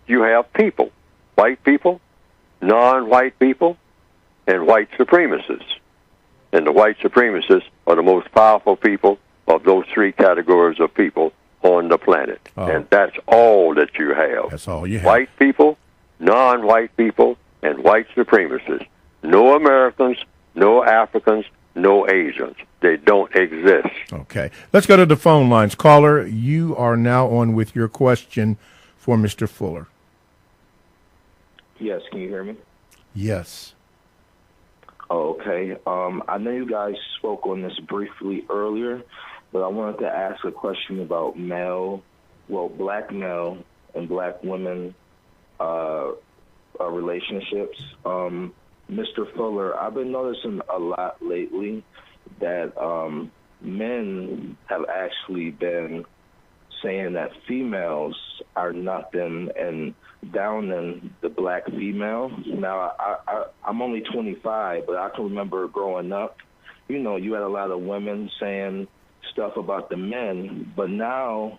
You have people, white people, non-white people, and white supremacists. And the white supremacists are the most powerful people of those three categories of people on the planet. Oh. And that's all that you have. That's all you have. White people, non-white people, and white supremacists. No Americans, no Africans, no Asians. They don't exist. Okay. Let's go to the phone lines. Caller, you are now on with your question for Mr. Fuller. Yes, can you hear me? Yes. Oh, okay. I know you guys spoke on this briefly earlier, but I wanted to ask a question about black male and black women relationships. Mr. Fuller, I've been noticing a lot lately that men have actually been saying that females are nothing and downing the black female. Now, I'm only 25, but I can remember growing up, you had a lot of women saying stuff about the men, but now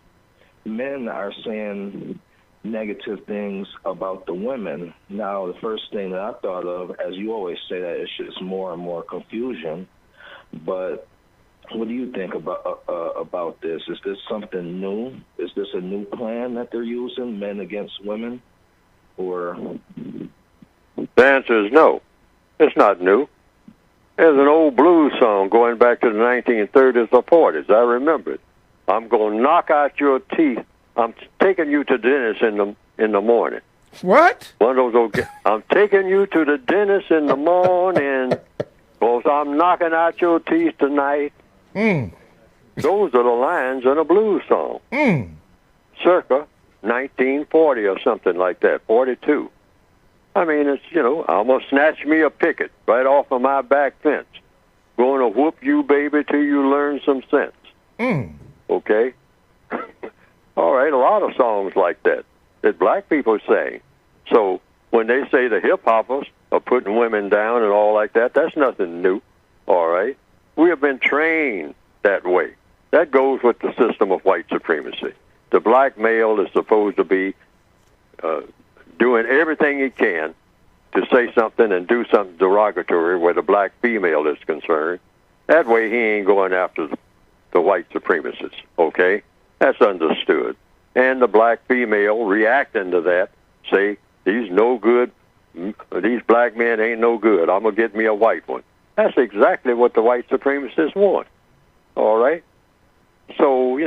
men are saying negative things about the women. Now, the first thing that I thought of, as you always say, that it's just more and more confusion. But what do you think about this? Is this something new? Is this a new plan that they're using, men against women? Or the answer is no. It's not new. There's an old blues song going back to the 1930s or 40s. I remember it. I'm going to knock out your teeth. I'm taking you to dentist in the morning. What? One of those. I'm taking you to the dentist in the morning, because I'm knocking out your teeth tonight. Those are the lines in a blues song. Circa 1940 or something like that, 42. I mean, it's, I'm going to snatch me a picket right off of my back fence. Going to whoop you, baby, till you learn some sense. Okay? All right, a lot of songs like that black people sing. So when they say the hip-hoppers are putting women down and all like that, that's nothing new. All right? We have been trained that way. That goes with the system of white supremacy. The black male is supposed to be doing everything he can to say something and do something derogatory where the black female is concerned. That way he ain't going after the white supremacists, okay? That's understood. And the black female reacting to that, say, these black men ain't no good. I'm going to get me a white one. That's exactly what the white supremacists want, all right? So,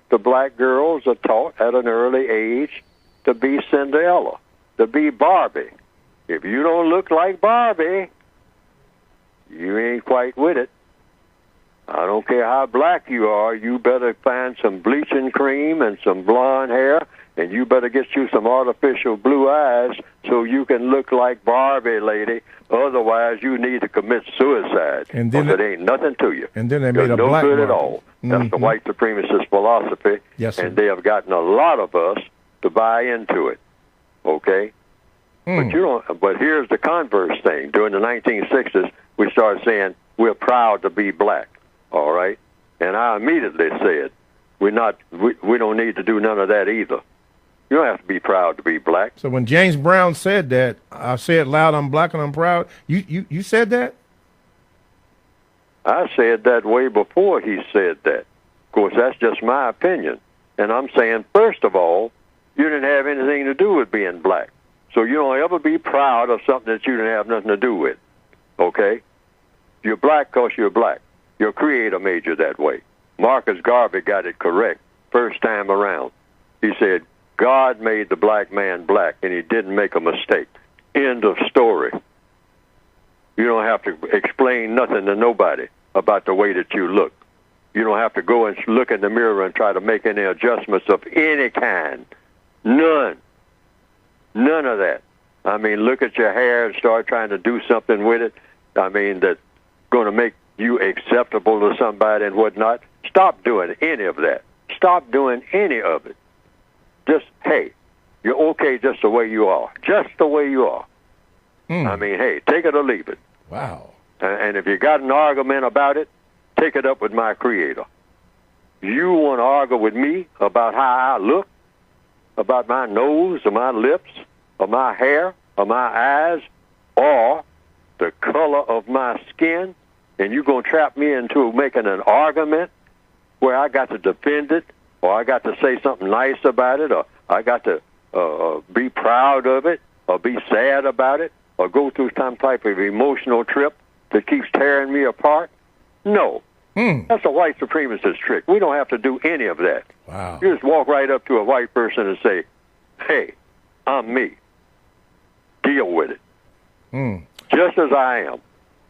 the black girls are taught at an early age to be Cinderella, to be Barbie. If you don't look like Barbie, you ain't quite with it. I don't care how black you are, you better find some bleaching cream and some blonde hair, and you better get you some artificial blue eyes so you can look like Barbie, lady. Otherwise, you need to commit suicide. And then it ain't nothing to you. And then they made You're a no black good Barbie. at all. That's the white supremacist philosophy, yes, sir. And they have gotten a lot of us to buy into it. Okay, But here's the converse thing. During the 1960s, we started saying we're proud to be black. All right, and I immediately said we don't need to do none of that either. You don't have to be proud to be black. So when James Brown said that, I say it loud, I'm black and I'm proud. You said that? I said that way before he said that. Of course, that's just my opinion. And I'm saying, first of all, you didn't have anything to do with being black. So you don't ever be proud of something that you didn't have nothing to do with. Okay? You're black because you're black. Your creator made you that way. Marcus Garvey got it correct first time around. He said, God made the black man black, and he didn't make a mistake. End of story. You don't have to explain nothing to nobody about the way that you look. You don't have to go and look in the mirror and try to make any adjustments of any kind. None. None of that. I mean, look at your hair and start trying to do something with it. I mean, that's going to make you acceptable to somebody and whatnot. Stop doing any of that. Stop doing any of it. Just, hey, you're okay just the way you are. Just the way you are. I mean, hey, take it or leave it. Wow. And if you got an argument about it, take it up with my creator. You want to argue with me about how I look, about my nose or my lips or my hair or my eyes or the color of my skin, and you're going to trap me into making an argument where I got to defend it or I got to say something nice about it or I got to be proud of it or be sad about it or go through some type of emotional trip that keeps tearing me apart? No. That's a white supremacist trick. We don't have to do any of that. Wow. You just walk right up to a white person and say, hey, I'm me. Deal with it. Just as I am.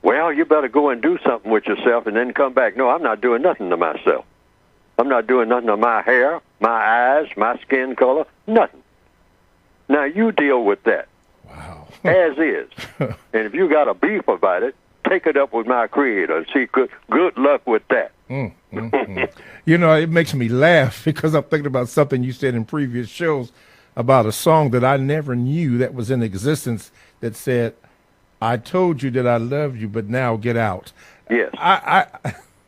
Well, you better go and do something with yourself and then come back. No, I'm not doing nothing to myself. I'm not doing nothing to my hair, my eyes, my skin color, nothing. Now, you deal with that. Wow. As is. And if you got a beef about it, take it up with my creator and see good luck with that. You know, it makes me laugh because I'm thinking about something you said in previous shows about a song that I never knew that was in existence that said, I told you that I loved you, but now get out. Yes.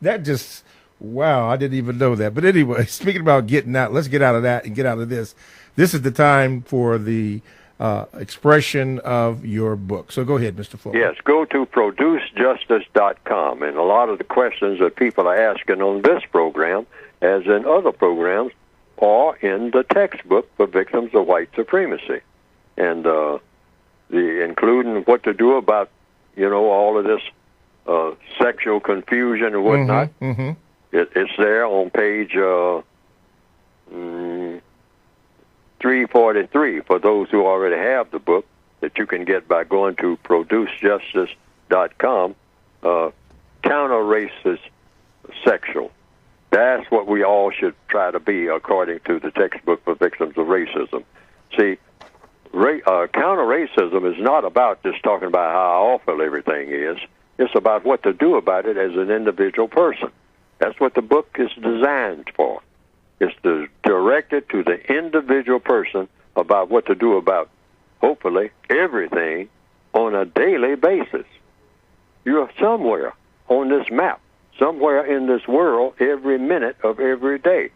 That just, wow, I didn't even know that. But anyway, speaking about getting out, let's get out of that and get out of this. This is the time for the expression of your book. So go ahead, Mr. Fuller. Yes, go to producejustice.com. And a lot of the questions that people are asking on this program, as in other programs, are in the textbook for victims of white supremacy. And including what to do about, all of this sexual confusion and whatnot. It's there on page 343 for those who already have the book that you can get by going to producejustice.com. Counter-racist sexual. That's what we all should try to be according to the textbook for victims of racism. See, counter-racism is not about just talking about how awful everything is. It's about what to do about it as an individual person. That's what the book is designed for. It's to direct it to the individual person about what to do about, hopefully, everything on a daily basis. You're somewhere on this map, somewhere in this world every minute of every day.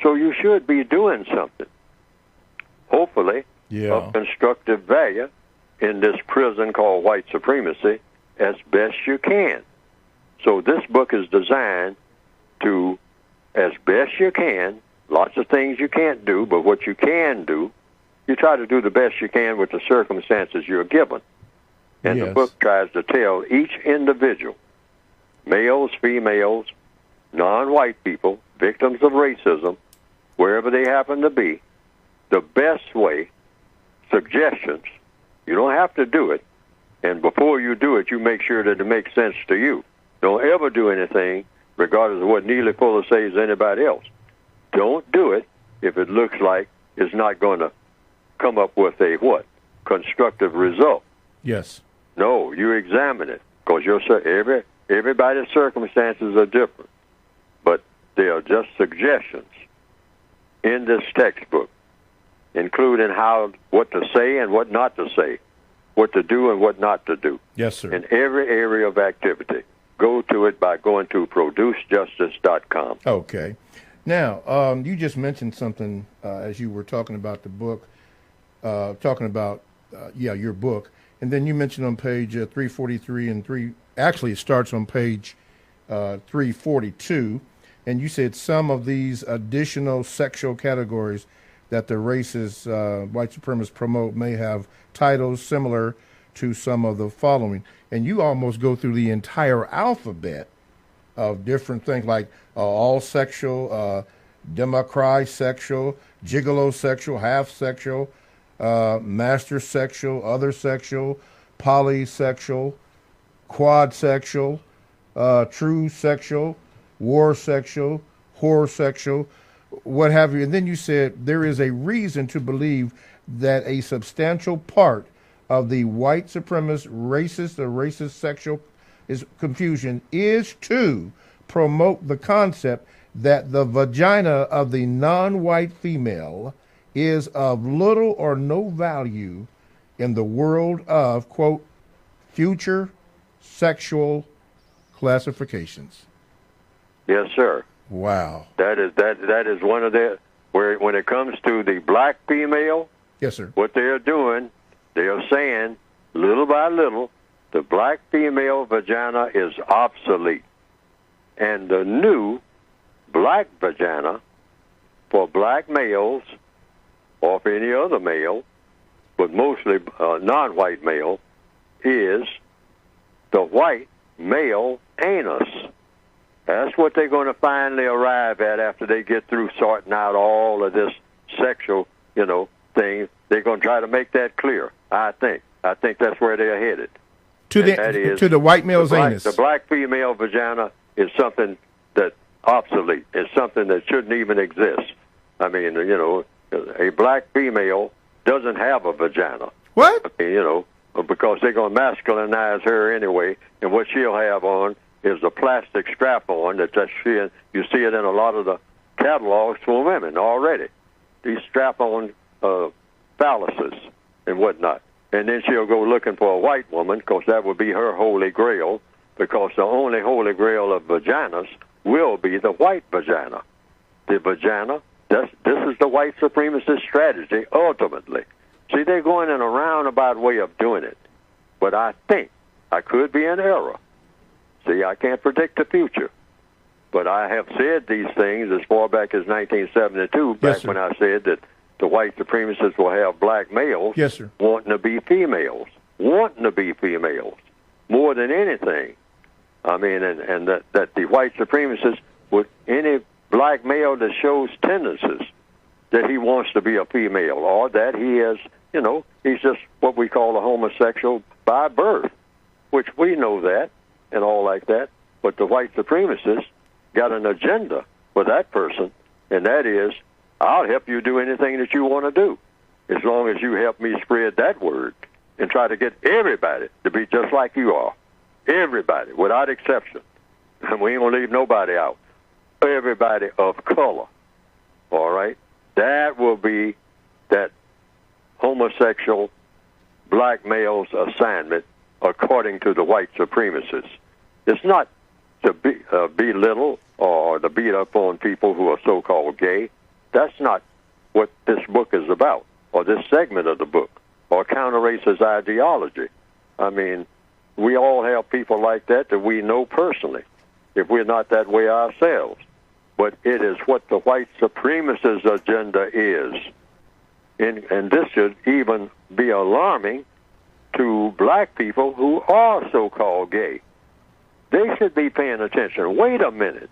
So you should be doing something, hopefully, of constructive value in this prison called white supremacy as best you can. So this book is designed to, as best you can, lots of things you can't do, but what you can do, you try to do the best you can with the circumstances you're given. And the book tries to tell each individual, males, females, non-white people, victims of racism, wherever they happen to be, the best way, suggestions. You don't have to do it. And before you do it, you make sure that it makes sense to you. Don't ever do anything, regardless of what Neely Fuller says to anybody else. Don't do it if it looks like it's not going to come up with a what? Constructive result. Yes. No, you examine it, because everybody's circumstances are different. But they are just suggestions in this textbook, including what to say and what not to say, what to do and what not to do. Yes, sir. In every area of activity. Go to it by going to producejustice.com. Okay. Now, you just mentioned something as you were talking about the book, your book, and then you mentioned on page 343 and actually it starts on page 342, and you said some of these additional sexual categories that the racist white supremacists promote may have titles similar to some of the following. And you almost go through the entire alphabet of different things like all sexual, democrisexual, gigolosexual, half sexual, master sexual, other sexual, polysexual, quad sexual, true sexual, war sexual, whore sexual, what have you. And then you said there is a reason to believe that a substantial part of the white supremacist racist sexual confusion is to promote the concept that the vagina of the non-white female is of little or no value in the world of, quote, future sexual classifications. Yes, sir. Wow. That is one of the, where when it comes to the black female, yes, sir, what they are doing, they are saying little by little, the black female vagina is obsolete. And the new black vagina for black males or for any other male, but mostly non-white male, is the white male anus. That's what they're going to finally arrive at after they get through sorting out all of this sexual, thing. They're going to try to make that clear, I think. I think that's where they're headed. To the white male's anus. The black female vagina is something that's obsolete. It's something that shouldn't even exist. I mean, a black female doesn't have a vagina. What? I mean, because they're going to masculinize her anyway, and what she'll have on is a plastic strap-on you see it in a lot of the catalogs for women already. These strap-on phalluses and whatnot. And then she'll go looking for a white woman, because that would be her holy grail, because the only holy grail of vaginas will be the white vagina. The vagina, this is the white supremacist strategy, ultimately. See, they're going in a roundabout way of doing it. But I think I could be in error. See, I can't predict the future. But I have said these things as far back as 1972, back when I said that the white supremacists will have black males wanting to be females, more than anything. I mean, and that the white supremacists, with any black male that shows tendencies that he wants to be a female, or that he is, he's just what we call a homosexual by birth, which we know that and all like that. But the white supremacists got an agenda for that person, and that is, I'll help you do anything that you want to do, as long as you help me spread that word and try to get everybody to be just like you are. Everybody, without exception. And we ain't going to leave nobody out. Everybody of color. All right? That will be that homosexual black male's assignment according to the white supremacists. It's not to belittle or to beat up on people who are so-called gay. That's not what this book is about, or this segment of the book, or counter-racist ideology. I mean, we all have people like that we know personally, if we're not that way ourselves. But it is what the white supremacist agenda is. And this should even be alarming to black people who are so-called gay. They should be paying attention. Wait a minute.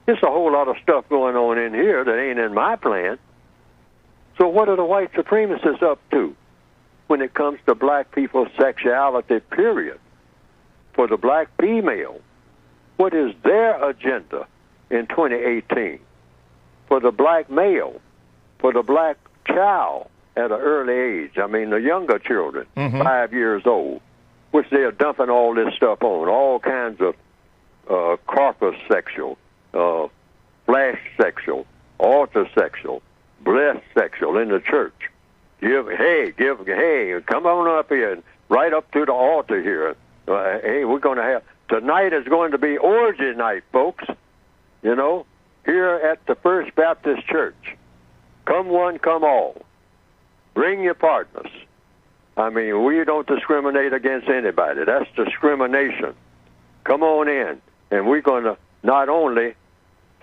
There's a whole lot of stuff going on in here that ain't in my plan. So what are the white supremacists up to when it comes to black people's sexuality, period? For the black female, what is their agenda in 2018? For the black male, for the black child at an early age, I mean the younger children, 5 years old, which they are dumping all this stuff on, all kinds of corpus sexual, flash sexual, altar sexual, blessed sexual in the church. Hey, come on up here and right up to the altar here. Hey, we're going to have, tonight is going to be orgy night, folks. here at the First Baptist Church. Come one, come all. Bring your partners. I mean, we don't discriminate against anybody. That's discrimination. Come on in, and we're going to not only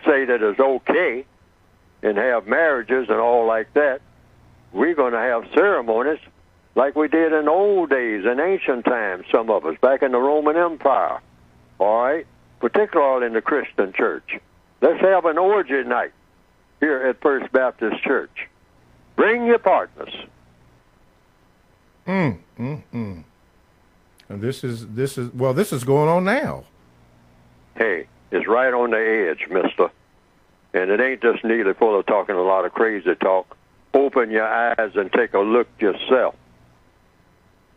say that it's okay and have marriages and all like that, we're going to have ceremonies like we did in old days, in ancient times, some of us, back in the Roman Empire, all right, particularly in the Christian church. Let's have an orgy night here at First Baptist Church. Bring your partners. And this is going on now. Hey, it's right on the edge, mister. And it ain't just Neely Fuller talking a lot of crazy talk. Open your eyes and take a look yourself.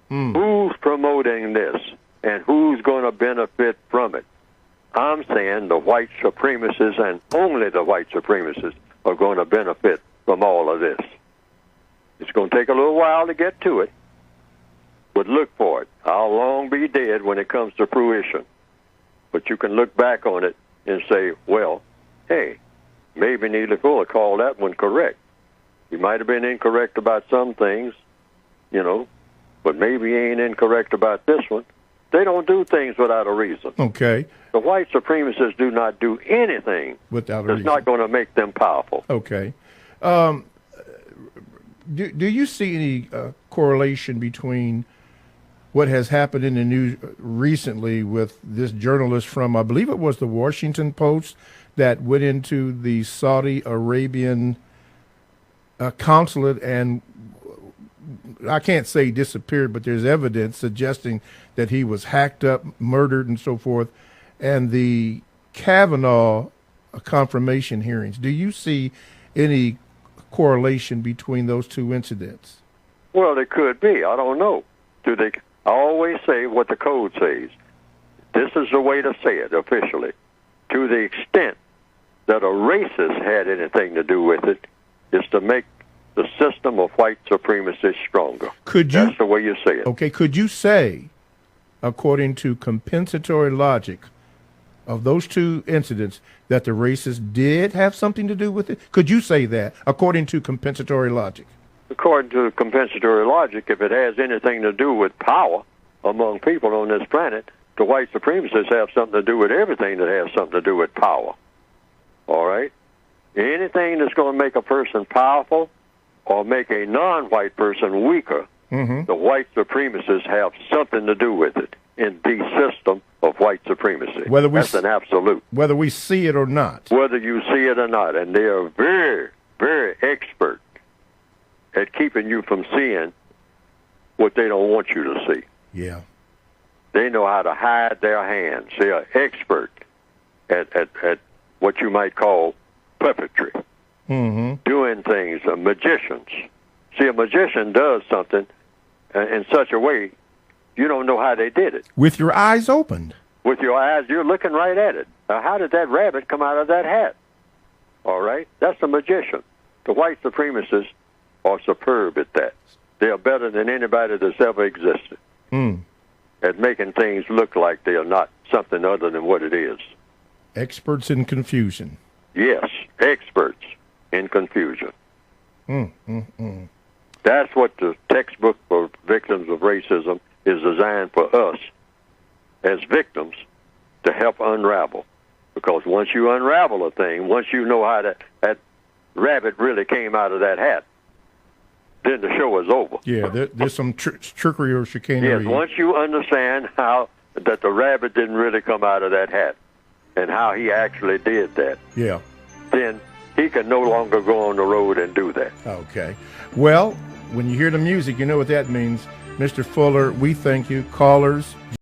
Who's promoting this, and who's going to benefit from it? I'm saying the white supremacists, and only the white supremacists, are going to benefit from all of this. It's going to take a little while to get to it, but look for it. I'll long be dead when it comes to fruition. But you can look back on it and say, well, hey, maybe Neely Fuller called that one correct. He might have been incorrect about some things, but maybe he ain't incorrect about this one. They don't do things without a reason. Okay. The white supremacists do not do anything without a that's reason. not going to make them powerful. Okay. Do you see any correlation between what has happened in the news recently with this journalist from, I believe it was the Washington Post, that went into the Saudi Arabian consulate and, I can't say disappeared, but there's evidence suggesting that he was hacked up, murdered, and so forth, and the Kavanaugh confirmation hearings? Do you see any correlation between those two incidents? Well, there could be. I don't know. I always say what the code says. This is the way to say it officially. To the extent that a racist had anything to do with it, is to make the system of white supremacy stronger. That's the way you say it. Okay, could you say, according to compensatory logic of those two incidents, that the racists did have something to do with it? Could you say that, according to compensatory logic? According to compensatory logic, if it has anything to do with power among people on this planet, the white supremacists have something to do with everything that has something to do with power. All right? Anything that's going to make a person powerful or make a non-white person weaker, the white supremacists have something to do with it in the system of white supremacy. That's an absolute. Whether we see it or not. Whether you see it or not. And they are very, very expert at keeping you from seeing what they don't want you to see. Yeah. They know how to hide their hands. They are expert at what you might call puppetry. Doing things, magicians. See, a magician does something in such a way you don't know how they did it. With your eyes opened. With your eyes, you're looking right at it. Now, how did that rabbit come out of that hat? All right? That's a magician. The white supremacists are superb at that. They are better than anybody that's ever existed at making things look like they are not something other than what it is. Experts in confusion. Yes, experts in confusion. That's what the textbook for victims of racism is designed for us as victims to help unravel. Because once you unravel a thing, once you know how that rabbit really came out of that hat, then the show is over. Yeah, there's some trickery or chicanery. Yes, once you understand how that the rabbit didn't really come out of that hat and how he actually did that, then he can no longer go on the road and do that. Okay. Well, when you hear the music, you know what that means. Mr. Fuller, we thank you. Callers,